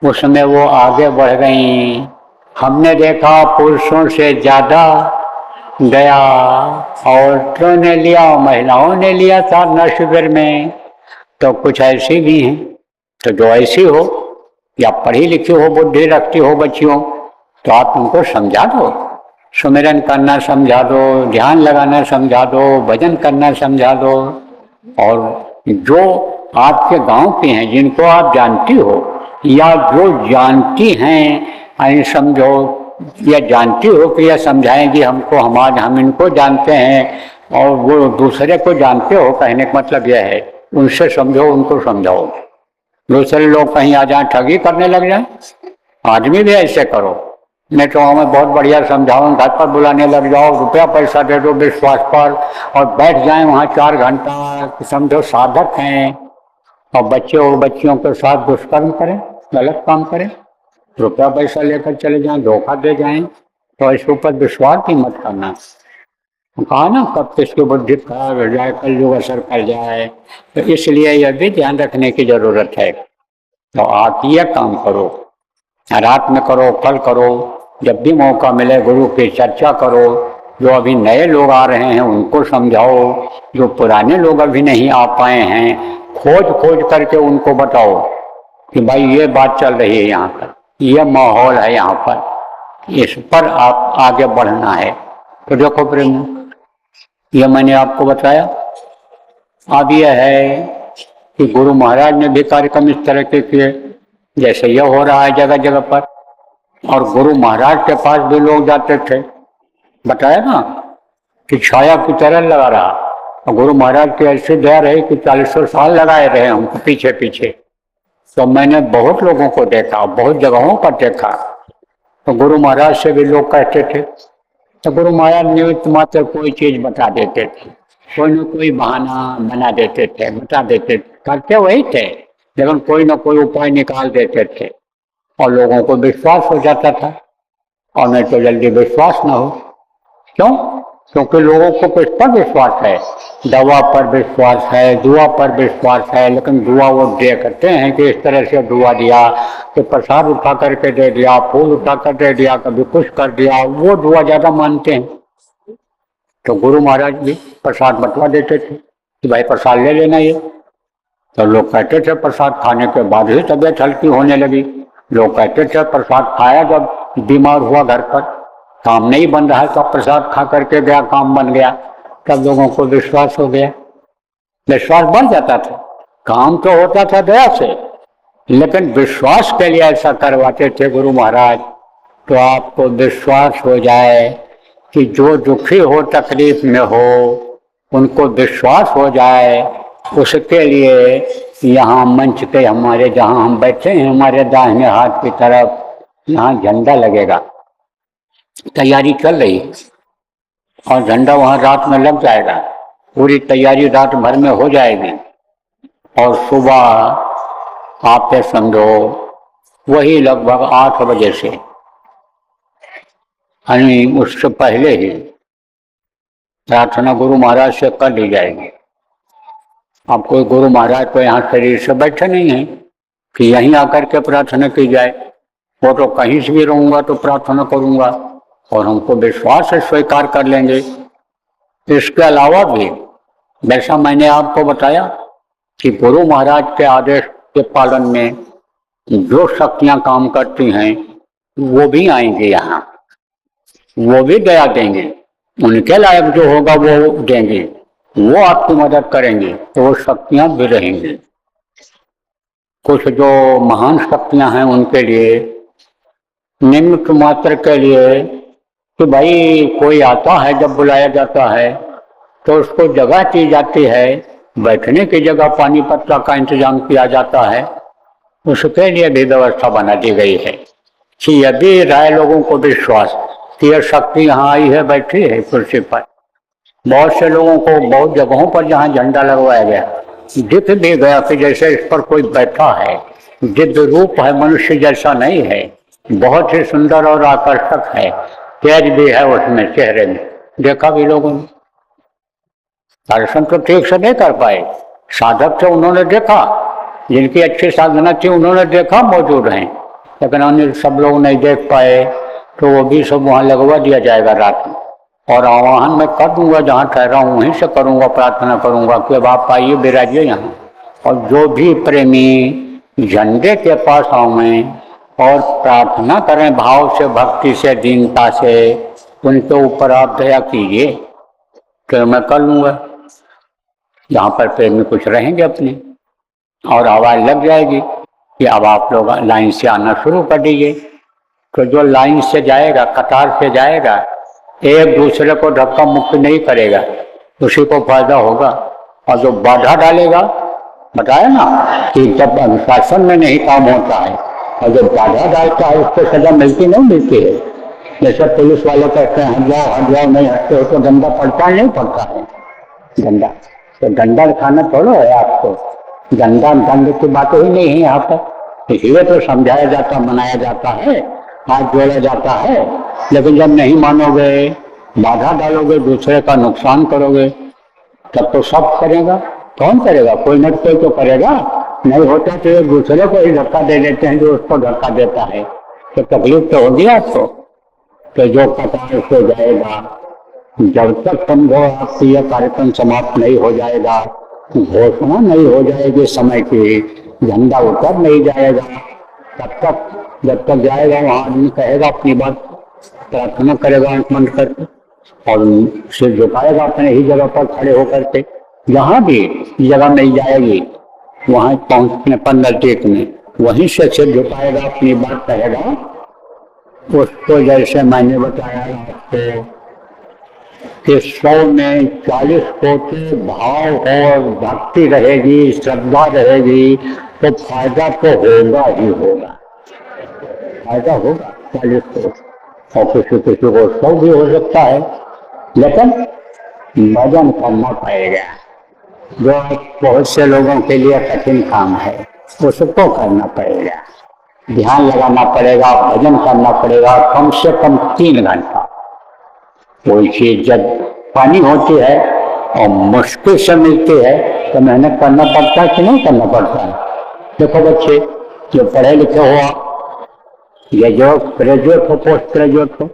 उसमें वो आगे बढ़ गई। हमने देखा पुरुषों से ज्यादा गया औरतों ने लिया, महिलाओं ने लिया साधना शिविर में, तो कुछ ऐसी भी हैं, तो जो ऐसी हो या पढ़ी लिखी हो, बुद्धि रखती हो बच्चियों, तो आप उनको समझा दो, सुमिरन करना समझा दो, ध्यान लगाना समझा दो, भजन करना समझा दो। और जो आपके गांव के हैं, जिनको आप जानती हो या जो जानती हैं, समझो या जानती हो कि यह समझाएंगी हमको, हम इनको जानते हैं और वो दूसरे को जानते हो, कहने का मतलब यह है उनसे समझो, उनको समझाओ। दूसरे लोग कहीं आ जाए ठगी करने लग जाए, आदमी भी ऐसे करो, नहीं तो हमें बहुत बढ़िया समझाओ, घर पर बुलाने लग जाओ, रुपया पैसा दे दो विश्वास पर और बैठ जाए वहाँ 4 घंटा, समझो साधक हैं, और बच्चे और बच्चियों के साथ दुष्कर्म करें, गलत काम करें, रुपया पैसा लेकर चले जाएं, धोखा दे जाएं, तो इसके ऊपर विश्वास ही मत करना। कहा ना कब किसकी बुद्धि खराब हो जाए, कल युग असर कर जाए, तो इसलिए यह भी ध्यान रखने की जरूरत है। तो आप ये काम करो, रात में करो, कल करो, जब भी मौका मिले गुरु की चर्चा करो, जो अभी नए लोग आ रहे हैं उनको समझाओ, जो पुराने लोग अभी नहीं आ पाए हैं खोज करके उनको बताओ कि भाई ये बात चल रही है यहाँ पर, ये माहौल है यहाँ पर, इस पर आप आगे बढ़ना है। तो देखो प्रेम, ये मैंने आपको बताया। अब यह है कि गुरु महाराज ने भी कार्यक्रम इस तरह के किए जैसे यह हो रहा है जगह जगह पर, और गुरु महाराज के पास भी लोग जाते थे, बताया ना कि छाया की तरह लगा रहा, और गुरु महाराज की ऐसी दया रही कि 40 साल लगाए रहे हमको पीछे पीछे। तो मैंने बहुत लोगों को देखा, बहुत जगहों पर देखा, तो गुरु महाराज से भी लोग कहते थे तो गुरु महाराज निमित्त मात्र कोई चीज बता देते थे, कोई न कोई बहाना बना देते थे, बता देते थे, करते वही थे लेकिन कोई न कोई उपाय निकाल देते थे और लोगों को विश्वास हो जाता था। और नहीं तो जल्दी विश्वास न हो। क्यों? क्योंकि लोगों को किस पर विश्वास है? दवा पर विश्वास है, दुआ पर विश्वास है, लेकिन दुआ वो दे करते हैं कि इस तरह से दुआ दिया कि प्रसाद उठा करके दे दिया, फूल उठा कर दे दिया, कभी कुछ कर दिया, वो दुआ ज्यादा मानते हैं। तो गुरु महाराज भी प्रसाद बंटवा देते थे कि भाई प्रसाद ले लेना ये। तो लोग कहते थे प्रसाद खाने के बाद ही तबीयत हल्की होने लगी। लोग कहते थे प्रसाद खाया जब बीमार हुआ घर पर, काम नहीं बन रहा है तो प्रसाद खा करके गया, काम बन गया, तब लोगों को विश्वास हो गया। विश्वास बढ़ जाता था, काम तो होता था दया से, लेकिन विश्वास के लिए ऐसा करवाते थे गुरु महाराज। तो आपको विश्वास हो जाए कि जो दुखी हो, तकलीफ में हो, उनको विश्वास हो जाए, उसके लिए यहाँ मंच पे हमारे जहाँ हम बैठे हैं, हमारे दाहिने हाथ की तरफ यहाँ झंडा लगेगा। तैयारी चल रही है और झंडा वहाँ रात में लग जाएगा। पूरी तैयारी रात भर में हो जाएगी और सुबह आप समझो वही लगभग 8 बजे से, यानी उससे पहले ही प्रार्थना गुरु महाराज से कर ली जाएगी। अब कोई गुरु महाराज तो यहाँ शरीर से बैठे नहीं है कि यहीं आकर के प्रार्थना की जाए। वो तो कहीं से भी रहूंगा तो प्रार्थना करूंगा और हमको विश्वास है स्वीकार कर लेंगे। इसके अलावा भी जैसा मैंने आपको बताया कि गुरु महाराज के आदेश के पालन में जो शक्तियां काम करती हैं वो भी आएंगे यहाँ, वो भी दया देंगे, उनके लायक जो होगा वो देंगे, वो आपकी मदद करेंगे, तो वो शक्तियां भी रहेंगी। कुछ जो महान शक्तियां हैं उनके लिए निमित्त मात्र के लिए कि भाई कोई आता है, जब बुलाया जाता है तो उसको जगह दी जाती है, बैठने की जगह पानी पत्ता का इंतजाम किया जाता है, उसके लिए भी व्यवस्था बना दी गई है कि यदि राय लोगों को विश्वास कि यह शक्ति यहाँ आई है, बैठी है कुर्सी पर। बहुत से लोगों को बहुत जगहों पर जहाँ झंडा लगवाया गया दिख भी गया कि जैसे इस पर कोई बैठा है, दिव्य रूप है, मनुष्य जैसा नहीं है, बहुत ही सुंदर और आकर्षक है, तेज भी है उसमें, चेहरे में देखा भी लोगों ने। दर्शन तो ठीक से नहीं कर पाए, साधक थे उन्होंने देखा, जिनकी अच्छी साधना थी उन्होंने देखा मौजूद हैं, लेकिन अन्य सब लोग नहीं देख पाए। तो वो भी सब वहाँ लगवा दिया जाएगा रात में और आवाहन मैं कर दूंगा, जहाँ ठहरा हूँ वहीं से करूँगा, प्रार्थना करूँगा कि अब आप आइए, विराजिए यहाँ। और जो भी प्रेमी झंडे के पास आए और प्रार्थना करें भाव से, भक्ति से, दीनता से, उनके ऊपर आप दया कीजिए तो मैं कर लूँगा। जहाँ पर प्रेमी कुछ रहेंगे अपने और आवाज़ लग जाएगी कि अब आप लोग लाइन से आना शुरू कर दीजिए। तो जो लाइन से जाएगा, कतार से जाएगा, एक दूसरे को धक्का मुक्ति नहीं करेगा, उसी को फायदा होगा। और जो बाधा डालेगा, बताया ना कि जब अनुशासन में नहीं काम होता है और जो बाधा डालता है उसको सजा मिलती नहीं मिलती है। जैसे पुलिस वाले कहते हैं हट जाओ, नहीं हटते हो तो डंडा पड़ता नहीं पड़ता है। डंडा तो डंडा खाना थोड़ा है आपको, डंडा दंड की बात ही नहीं है यहाँ पर। इसलिए तो समझाया जाता, मनाया जाता है, हाथ जोड़ा जाता है। लेकिन जब नहीं मानोगे, बाधा डालोगे, दूसरे का नुकसान करोगे, तब तो सब करेगा। कौन करेगा? कोई न कोई तो करेगा। नहीं होता तो एक दूसरे को ही धक्का दे देते हैं जो उसको धक्का देता है, तो तकलीफ तो होगी आपको। तो जो कतार से जाएगा, जब तक समझो आपकी यह कार्यक्रम समाप्त नहीं हो जाएगा, घोषणा नहीं हो जाएगी समय की, झंडा उतर नहीं जाएगा, तब तक जब तक जाएगा वहाँ आदमी कहेगा अपनी बात, प्रार्थना करेगा आंख बंद करके और सिर झुकाएगा अपने ही जगह पर खड़े होकर के। जहाँ भी जगह मिल जाएगी वहाँ पहुँचने पर नजदीक में वहीं से सिर झुकाएगा, अपनी बात कहेगा। उसको जैसे मैंने बताया आपको कि 100 में 40 कोटि भाव और भक्ति रहेगी, श्रद्धा रहेगी, तो फायदा तो होगा ही होगा, फायदा होगा 40 कोटि। और किसी किसी को शौक भी हो सकता है, लेकिन भजन करना पड़ेगा। जो बहुत से लोगों के लिए कठिन काम है उसको करना पड़ेगा, ध्यान लगाना पड़ेगा, भजन करना पड़ेगा कम से कम 3 घंटा। कोई चीज जब पानी होती है और मुश्किल से मिलती है तो मेहनत करना पड़ता है कि नहीं करना पड़ता है। देखो बच्चे जो पढ़े लिखे हो, ये जो ग्रेजुएट हो, पोस्ट ग्रेजुएट हो,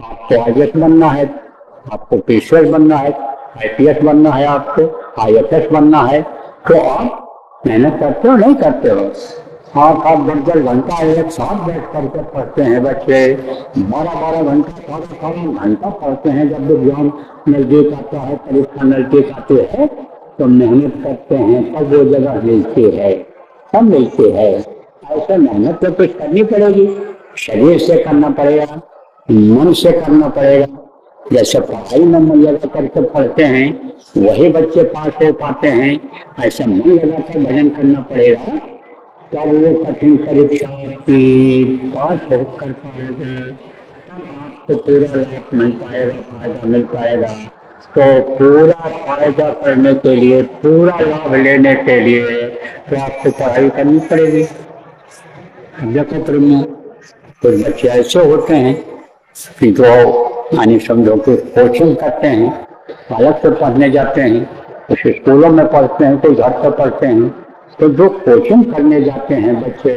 आपको आईएएस बनना है, आपको पीसीएस बनना है, आईपीएस बनना है, आपको आईएफएस बनना है, तो आप मेहनत करते हो नहीं करते हो? 8-8 घंटा एक साथ बैठ करके पढ़ते हैं बच्चे, 12-12 घंटा 12 घंटा पढ़ते हैं। जब एग्जाम नजदीक आता है, परीक्षा नजदीक आती है तो मेहनत करते हैं, तब वो जगह मिलती है, सब मिलती है। ऐसे मेहनत तो कुछ करनी पड़ेगी, शरीर से करना पड़ेगा, मन से करना पड़ेगा। जैसे पढ़ाई में मन लगा करके पढ़ते हैं वही बच्चे पास हो पाते हैं, ऐसे मन लगा कर भजन करना पड़ेगा, तब वो कठिन परीक्षा की पास होकर पाएगा, तब आपको पूरा लाभ मिल पाएगा, फायदा मिल पाएगा। तो पूरा फायदा करने के लिए, पूरा लाभ लेने के लिए तो आपको पढ़ाई करनी पड़ेगी। देखो प्रेमियों, कुछ बच्चे ऐसे होते हैं कि जो यानी समझो कि कोचिंग करते हैं, अलग से पढ़ने जाते हैं, कुछ स्कूलों में पढ़ते हैं, कोई घर पर पढ़ते हैं। तो जो कोचिंग करने जाते हैं बच्चे,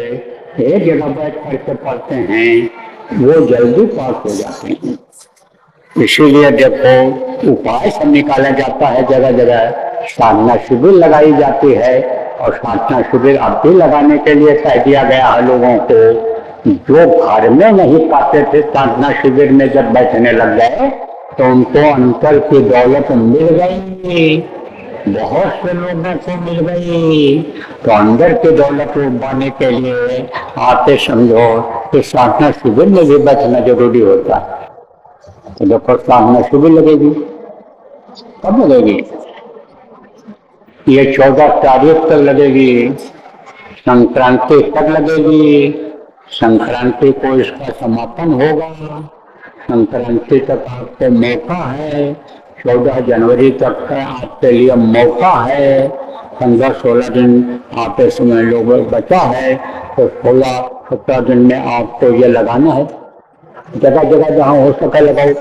एक जगह बैठ करके पढ़ते हैं, वो जल्दी पास हो जाते हैं। इसीलिए देखो उपाय सब निकाला जाता है, जगह जगह साधना शिविर लगाई जाती है, और साधना शिविर अब भी लगाने के लिए कह दिया गया है लोगों को। जो घर में नहीं पाते थे साधना शिविर में जब बैठने लग गए तो उनको अंतर की दौलत मिल गई, बहुत से लोगों को मिल गई। तो अंदर की दौलत पाने के लिए आते समझो कि साधना शिविर में भी बैठना जरूरी होता है। तो देखो साधना शिविर लगेगी, कब लगेगी? ये 14 तारीख तक लगेगी, संक्रांति तक लगेगी। संक्रांति को इसका समापन होगा, संक्रांति तक आपको मौका है, 14 जनवरी तक का आपके लिए मौका है। 15-16 दिन आपके समय लोग बचा है, तो 16-17 दिन में आपको ये लगाना है। जगह जगह जहाँ हो सके लगाओ,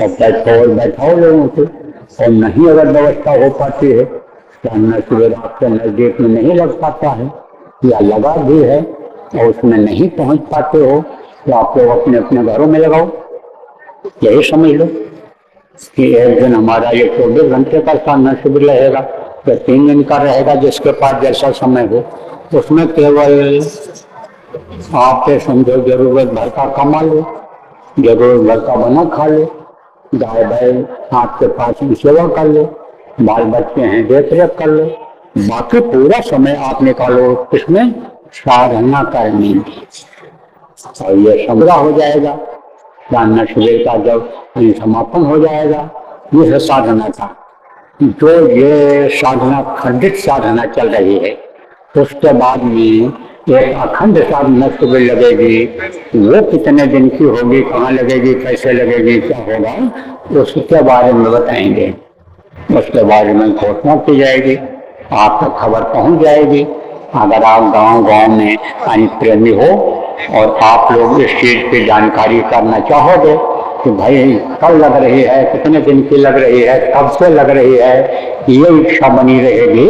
और बैठाओ लोगों को। और नहीं अगर व्यवस्था हो पाती है, साधना शिविर आपके नजदीक में नहीं लग पाता है या लगा भी है और उसमें नहीं पहुंच पाते हो, तो आप लोग अपने अपने घरों में लगाओ। यही समझ लो कि एक दिन हमारा ये 24 घंटे का साधना शिविर रहेगा, या 3 दिन का रहेगा, जिसके पास जैसा समय हो। उसमें केवल आपके समझो जरूरत भर का कमा लो, जरूरत भर का बना खा लो, गाय बैल आपके पास सेवा कर लो, बाल बच्चे हैं देख रेख कर लो। बाकी पूरा समय आप निकालो किसमें? साधना करने में। और ये समझा हो जाएगा साधना शिविर का जब समापन हो जाएगा, ये है साधना का। जो ये साधना खंडित साधना चल रही है, उसके बाद में एक अखंड साधना शिविर लगेगी। वो कितने दिन की होगी, कहाँ लगेगी, कैसे लगेगी, क्या होगा, उसके बारे में बताएंगे। उसके बारे में घोषणा की जाएगी, आपको खबर पहुंच जाएगी। अगर आप गांव में यानी प्रेमी हो और आप लोग इस चीज की जानकारी करना चाहोगे कि भाई कब लग रही है, कितने दिन की लग रही है, कब से लग रही है, ये इच्छा बनी रहेगी,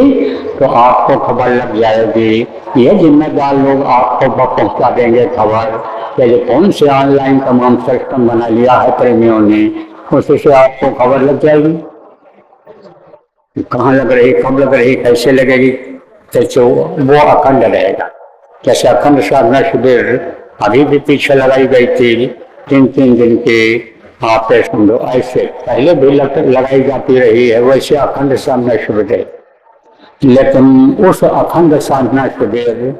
तो आपको खबर लग जाएगी। ये जिम्मेदार लोग आपको पहुंचा देंगे खबर। टेलीफोन से ऑनलाइन तमाम सिस्टम बना लिया है प्रेमियों ने, उसी से आपको खबर लग जाएगी कहाँ लग रही, कब लग रही, कैसे लगेगी। तो वो अखंड रहेगा। जैसे अखंड साधना शिविर अभी भी पीछे लगाई गई थी 3-3 दिन की, आप समझो ऐसे पहले भी लगाई जाती रही है, वैसे अखंड साधना शिविर है। लेकिन उस अखंड साधना शिविर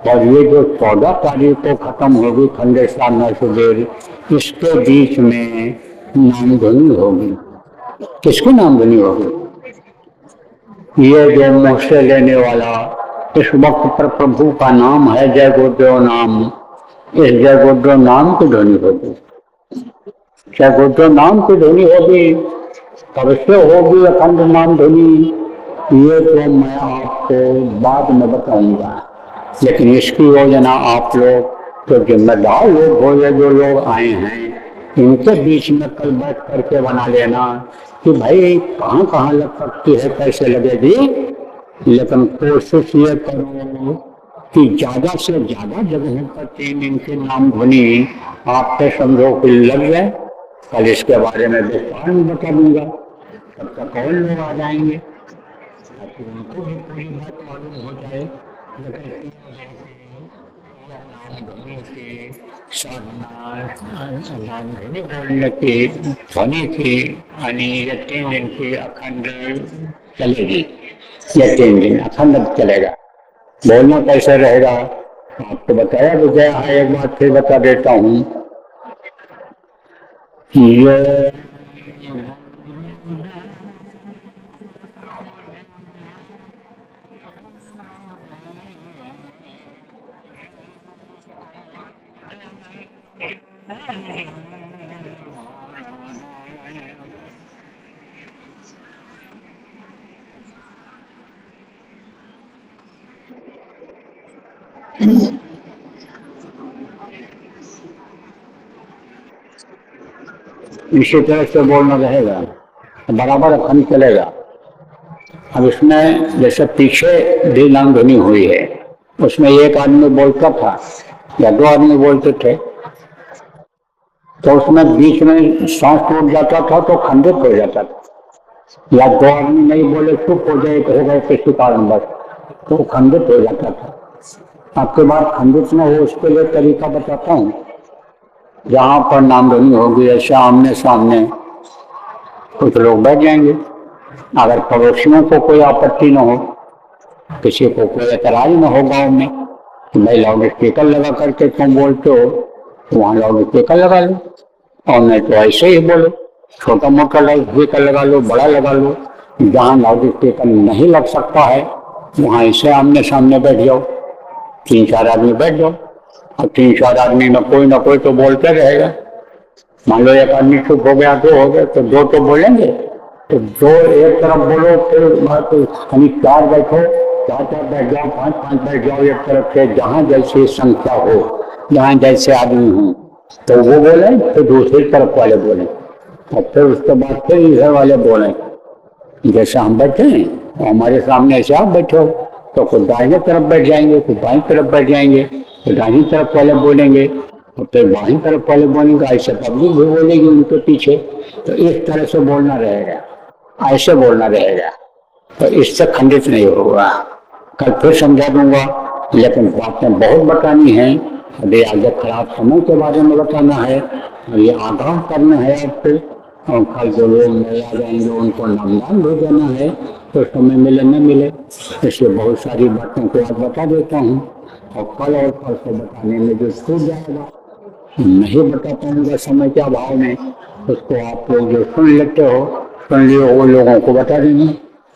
और ये जो 14 तारीख को खत्म होगी अखंड साधना शिविर, इसके बीच में नामधुनी होगी। किसकी नामधुनी होगी? ये जो मुँह से लेने वाला इस वक्त पर प्रभु का नाम है जय गुरुदेव नाम, इस जय गुरुदेव नाम की ध्वनि होगी। चाहे वो नाम की धुनी होगी, कब से होगी अखंड नाम धुनी, ये तो मैं आपको बाद में बताऊंगा। लेकिन इसकी योजना आप लोग तो जिम्मेदार लोग हो, ये जो लोग आए हैं इनके बीच में कल बैठ करके बना लेना कि भाई कहाँ कहाँ लग सकती है, कैसे लगेगी। लेकिन कोशिश ये करो कि ज्यादा से ज्यादा जगहों पर 3 दिन की नाम धुनी आपके समझो कि लग जाए। कल इसके बारे में विस्तार में बता दूंगा, तब तक और लोग आ जाएंगे ताकि उनको भी पूरी बात मालूम हो जाए। लेकिन साधना नाम धुनी बोलने की ध्वनि की यानी ये 3 दिन की अखंड चलेगी। ये 3 दिन अखंड चलेगा। बोलना कैसे रहेगा आपको बताया भी गया है, एक बार फिर बता देता हूँ। ये इसी तरह से बोलना रहेगा, बराबर अखंड चलेगा। अब इसमें जैसे पीछे भी नाम ध्वनि हुई है, उसमें एक आदमी बोलता था या 2 आदमी बोलते थे, तो उसमें बीच में सांस टूट जाता था तो खंडित हो जाता था, या 2 आदमी नहीं बोले चुप हो जाए कहेगा किसी कारणवश तो खंडित हो जाता था। आपके बाद खंडित न हो उसके लिए तरीका बताता हूँ। जहां पर नाम ध्वनि होगी ऐसे आमने सामने कुछ लोग बैठ जाएंगे। अगर पड़ोसियों को कोई आपत्ति न हो, किसी को कोई एतराज न हो गाँव में कि भाई लाउड स्पीकर लगा करके तुम बोलते हो, तो वहाँ लाउड स्पीकर लगा लो, और नहीं तो ऐसे ही बोलो, छोटा मोटा लाउड स्पीकर लगा लो, बड़ा लगा लो। जहाँ लाउड स्पीकर नहीं लग सकता है वहाँ ऐसे आमने सामने बैठ जाओ, 3-4 आदमी बैठ जाओ, और 3-4 आदमी में कोई ना कोई तो बोलते रहेगा। मान लो एक आदमी चुप हो गया, 2 हो गए तो 2 तो बोलेंगे, तो 2 एक तरफ बोलो, फिर कहीं 4 बैठो, 4-4 बैठ जाओ, 5-5 बैठ जाओ एक तरफ से, जहाँ जैसी संख्या हो, जहाँ जैसे आदमी हो तो वो बोले, फिर दूसरी तरफ वाले बोले, और फिर उसके बाद फिर इधर वाले बोले। जैसे हम बैठे हैं हमारे सामने ऐसे आप बैठे हो तो कुछ दाहिने तरफ बैठ जाएंगे, कुछ बाईं तरफ बैठ जाएंगे, तो दाहिनी तरफ वाले बोलेंगे और फिर बाईं तरफ वाले बोलेंगे, ऐसे पब्लिक भी बोलेगी उनके पीछे। तो इस तरह से बोलना रहेगा, ऐसे बोलना रहेगा, तो इससे खंडित नहीं होगा। कल फिर समझा दूंगा, लेकिन बातें बहुत बतानी है। अभी आगे खराब समय के बारे में बताना है, और ये आगाह करना है आपको, और कल जो लोग नए आ जाएंगे उनको नामदान भी देना है, तो समय मिले न मिले, इसलिए बहुत सारी बातों को आज बता देता हूँ। और कल और परसों बताने में जो छूट जाएगा, नहीं बता पाऊंगा समय के अभाव में, उसको आप लोग जो सुन लेते हो, सुन लियो, वो लोगों को बता देंगे,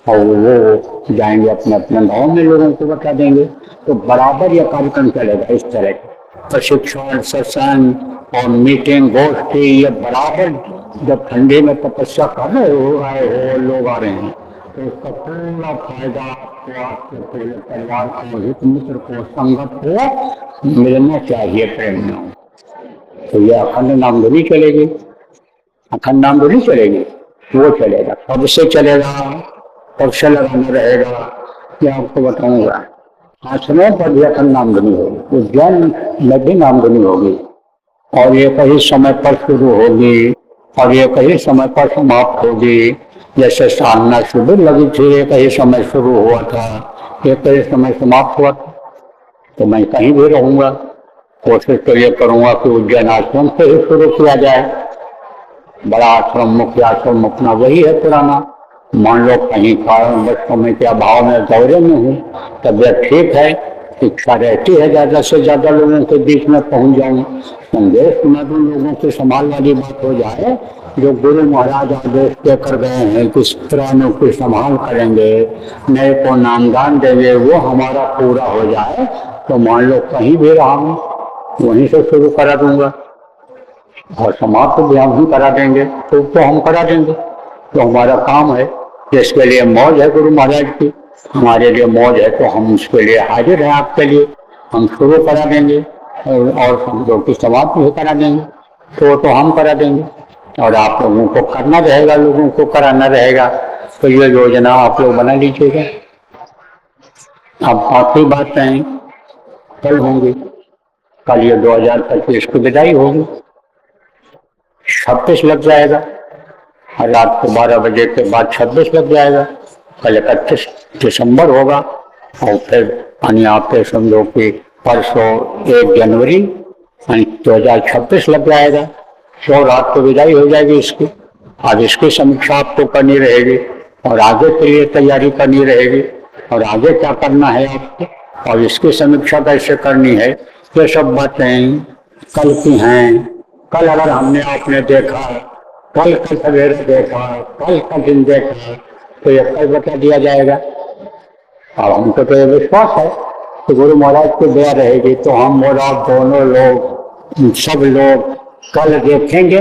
और वो जाएंगे अपने अपने गाँव में लोगों को बता देंगे। तो बराबर यह कार्यक्रम चलेगा। इस तरह प्रशिक्षण, सत्संग और मीटिंग, गोष्ठी, ये बराबर जब ठंडी में तपस्या कर रहे हो, आए हो लोग आ रहे हैं, तो उसका पूरा फायदा आपको, आपके पूरे परिवार को, हित मित्र को, संगत को मिलना चाहिए प्रेम में। तो ये अखंड नाम धुनी चलेगी, अखंड नाम धुनी चलेगी, वो चलेगा। कब से चलेगा, कब से लगाना रहेगा, ये आपको बताऊंगा। आश्रमों पर भी अखंड नाम धुनी होगी, उज्जैन में भी नाम धुनी होगी, और ये कहीं समय पर शुरू होगी और ये कहीं समय पर समाप्त होगी। जैसे साधना शिविर लगी थी, एक ही समय शुरू हुआ था, एक ही समय समाप्त हुआ था। तो मैं कहीं भी रहूंगा, कोशिश तो ये करूंगा कि उज्जैन आश्रम से ही शुरू किया जाए। बड़ा आश्रम, मुख्य आश्रम अपना वही है पुराना। मान लो कहीं कारण बस समय के अभाव में दौरे में हूँ, तबियत ठीक है, इच्छा रहती है ज्यादा से ज्यादा लोगों के बीच में पहुंच जाऊं, संदेश सुना दूं, लोगों की संभाल वाली बात हो जाए। जो गुरु महाराज आदेश देकर गए हैं किस पुरानों की संभाल करेंगे, नए को नामदान देंगे, वो हमारा पूरा हो जाए, तो मान लो कहीं भी रहा हूं वहीं से शुरू करा दूंगा। और समाप्त भी हम ही करा देंगे, तो हम करा देंगे, तो हमारा काम है। जिसके लिए मौज है गुरु महाराज की, हमारे लिए मौज है, तो हम उसके लिए हाजिर हैं आपके लिए। हम शुरू करा देंगे और हम लोग की समाप्त भी करा देंगे, तो हम करा देंगे। और आप लोगों को करना रहेगा, लोगों को कराना रहेगा, तो ये योजना आप लोग बना लीजिएगा। अब बाकी बातें कल होंगी। कल ये 2025 की विदाई होगी, 26 लग जाएगा, और रात को 12 बजे के बाद 26 लग जाएगा। कल 31 दिसंबर होगा, और फिर यानी आपके समझो कि परसों 1 जनवरी 2026 लग जाएगा। तो रात को विदाई हो जाएगी इसकी। अब इसकी समीक्षा आपको करनी रहेगी, और आगे के लिए तैयारी करनी रहेगी, और आगे क्या करना है आपको, और इसकी समीक्षा कैसे करनी है, ये सब बातें कल की हैं। कल अगर हमने आपने देखा, कल का सवेरे देखा, कल का दिन देखा, तो ये कल बता दिया जाएगा। और हमको तो ये विश्वास है कि गुरु महाराज की दया रहेगी, तो हम और आप दोनों लोग, सब लोग कल देखेंगे।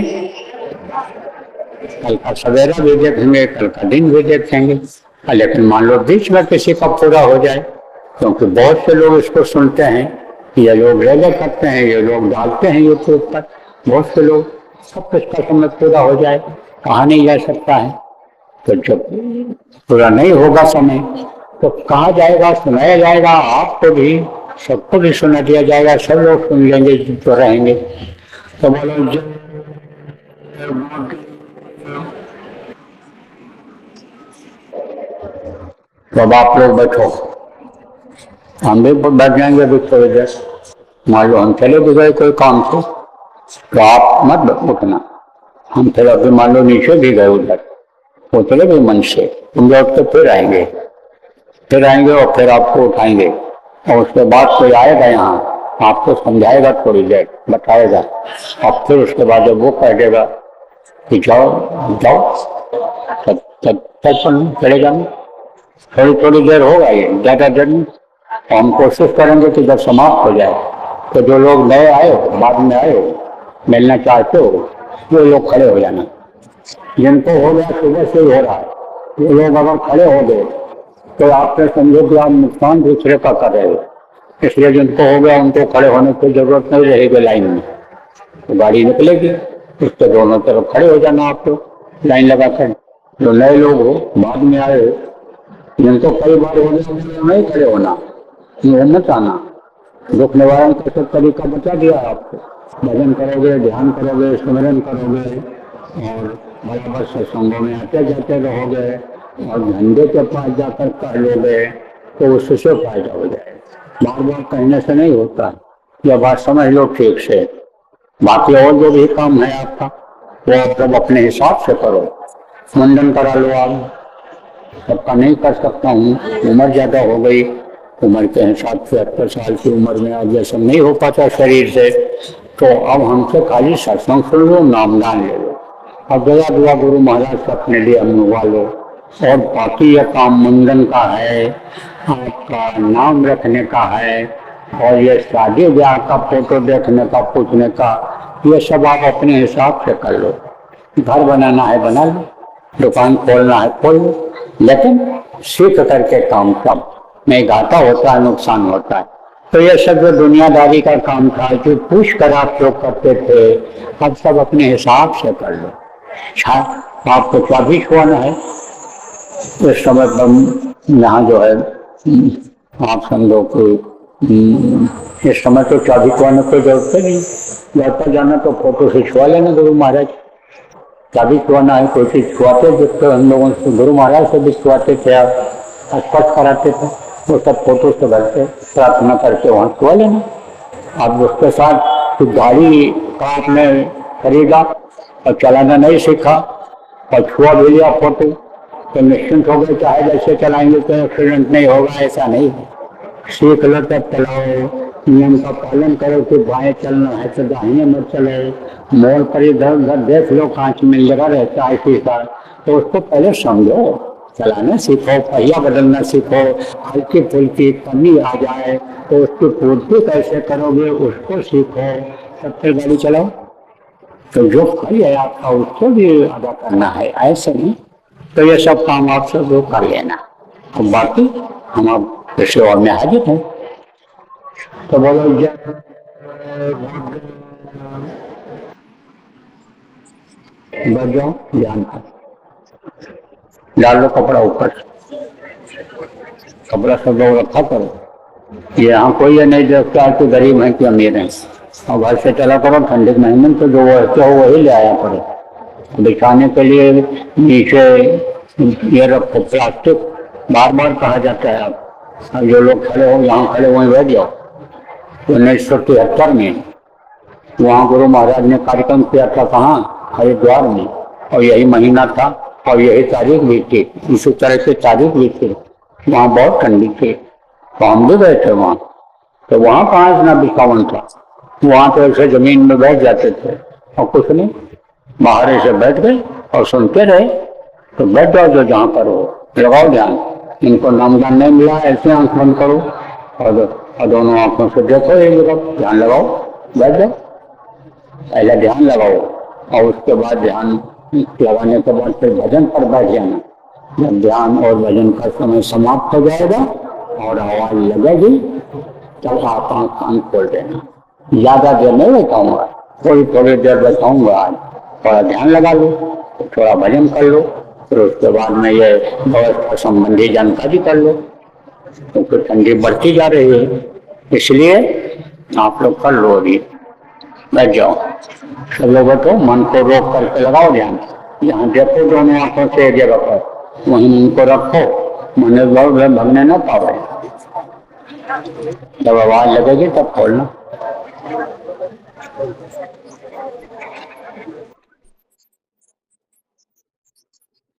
कल का सवेरा भी देखेंगे, कल का दिन भी देखेंगे। लेकिन मान लो बीच में किसी का पूरा हो जाए, क्योंकि बहुत से लोग इसको सुनते हैं, ये लोग रेले करते हैं, ये लोग डालते हैं यूट्यूब पर, बहुत से लोग, सब कुछ का समय पूरा हो जाए, कहा नहीं जा सकता है। तो जब पूरा नहीं होगा समय, तो कहा जाएगा, सुनाया जाएगा, आपको भी, सबको भी सुना दिया जाएगा, सब लोग सुन लेंगे जो रहेंगे। तो बोलो अब आप लोग बैठो, हम भी बैठ जाएंगे अभी थोड़ी देर। मान लो हम चले भी गए कोई काम से, तो आप मत उठना। हम फिर अभी मान लो नीचे भी गए उधर, वो चले गए मन से, तुम लौट के फिर आएंगे और फिर आपको उठाएंगे। और उसके बाद कोई आएगा यहाँ, आपको समझाएगा, थोड़ी देर बताएगा, और फिर उसके बाद जब वो कह देगा कि जाओ जाओ, तब चले जाना। थोड़ी देर होगा, ये ज़्यादा देर नहीं। हम कोशिश करेंगे कि जब समाप्त हो जाए, तो जो लोग नए आए हो, बाद में आए हो, मिलना चाहते हो, वो लोग खड़े हो जाना। जिनको हो गया सुबह से हो रहा है, वो लोग अगर खड़े हो गए तो आपने समझो कि आप नुकसान दूसरे का कर रहे हो। इसलिए जिनको हो गया उनको खड़े होने की जरूरत नहीं रहेगी लाइन में। तो गाड़ी निकलेगी, उसके दोनों तरफ खड़े हो जाना आपको लाइन लगाकर। जो नए लोग हो, बाद में आए हो, जिनको कई बार हो गया नहीं खड़े होना, मत आना। दुख निवारण का सब तरीका बता दिया आपको। भजन करोगे, ध्यान करोगे, स्मरण करोगे, और बराबर सत्संगों में आते जाते रहोगे, और झंडे के पास जाकर कर लोगे, तो उससे फायदा हो जाएगा। बार बार कहने से नहीं होता, यह बात समझ लो ठीक से। बाकी और जो भी काम है आपका, वो आप सब अपने हिसाब से करो। मुंडन करा लो आप, सबका नहीं कर सकता हूँ, उम्र ज़्यादा हो गई, उम्र के हिसाब से 70 साल की उम्र में अब ये सब नहीं हो पाता शरीर से, तो अब हमसे खाली सत्संग सुन लो, नामदान ले लो, अब दया दुआ गुरु महाराज से अपने लिए मनवा लो। और बाकी यह काम मुंडन का है, आपका नाम रखने का है, और ये शादी ब्याह का फोटो देखने का, पूछने का, ये सब आप अपने हिसाब से कर लो। घर बनाना है बना लो, दुकान खोलना है खोल लो, लेकिन सीख करके काम सब नहीं। घाटा होता है, नुकसान होता है। तो ये सब जो दुनियादारी का काम था, जो पूछ कर आप लोग करते थे, अब सब अपने हिसाब से कर लो। आपको 24 होना है इस समय पर। यहाँ जो है आप समझो कि इस समय तो 24 होने की जरूरत नहीं, घर पर जाना तो फोटो खिंचवा लेना गुरु महाराज। 24 होना है, कोई चीज छुआते जिसको हम लोगों से गुरु महाराज से भी छुआते थे, आप स्पर्श कराते थे, वो सब फोटो से भर के प्रार्थना करके वहाँ छुआ लेना। अब उसके साथ गाड़ी का आपने खरीदा और चलाना नहीं सीखा और छुआ भी लिया फोटो, तो निश्चिंत हो गए, चाहे जैसे चलाएंगे तो एक्सीडेंट नहीं होगा, ऐसा नहीं है। सीख लो तब चलाओ, नियम का पालन करो कि बाएं चलना है तो दाहिने मत चलो, मोड़ पर इधर उधर देख लो, कांच में लगा रहता है शीशा, तो उसको पहले समझो, चलाना सीखो, पहिया बदलना सीखो। हल्की फुल्की कमी आ जाए तो उसकी पूर्ति कैसे करोगे उसको सीखो, तब फिर गाड़ी चलाओ। तो जो फल है आपका उसको भी अदा करना है, ऐसे नहीं। तो ये सब काम आप सब लोग कर लेना, और बाकी हम आप सेवा में हाजिर हैं। तो बोलो जय, बैठ जाओ, ध्यान कर, डाल लो कपड़ा ऊपर, कपड़ा सब लोग रखा करो। यहाँ कोई ये नहीं देखता कि गरीब है कि अमीर है, और घर से चला करो। ठंडे के महीने में तो जो वो वही ले आया करो। बिछाने के लिए नीचे ये रखो प्लास्टिक, बार बार कहा जाता है। अब जो लोग खड़े हो, यहाँ खड़े वहीं बैठ जाओ। 1973 में वहाँ गुरु महाराज ने कार्यक्रम किया था, कहाँ, हरिद्वार में, और यही महीना था और यही तारीख भी थी। इसी तरह से तारीख भी थी। वहाँ बहुत ठंडी थी, तो हम भी गए थे वहाँ। तो वहाँ कहाँ इतना बिछावन था, वहाँ तो ऐसे जमीन में बैठ जाते थे और कुछ नहीं, बाहर ऐसे बैठ गए और सुनते रहे। तो बैठ जाओ, जो जहाँ पर हो, लगाओ ध्यान। इनको नामदान नहीं मिला, ऐसे आंख बंद करो और दोनों आंखों से देखो, एक जगह ध्यान लगाओ, बैठ जाओ। पहले ध्यान लगाओ और उसके बाद ध्यान लगाने के बाद फिर भजन पर बैठ जाना। जब ध्यान और भजन का समय समाप्त हो जाएगा और आवाज लगेगी, तब आप आंख कान खोल देना। ज्यादा देर नहीं बैठाऊंगा, थोड़ी देर बैठाऊंगा आज, थोड़ा ध्यान लगा लो, थोड़ा भजन कर लो, फिर उसके बाद में ये व्यवस्था संबंधी जानकारी कर लो। क्योंकि ठंडी बढ़ती जा रही है, इसलिए आप लोग कर लो। अभी बैठ जाओ, सब लोग बैठो, मन को रोक करके लगाओ ध्यान। यहाँ देखो दोनों आंखों से एक जगह पर, वहीं मन को रखो, मन भगने न पावे। जब आवाज लगेगी तब खोलना।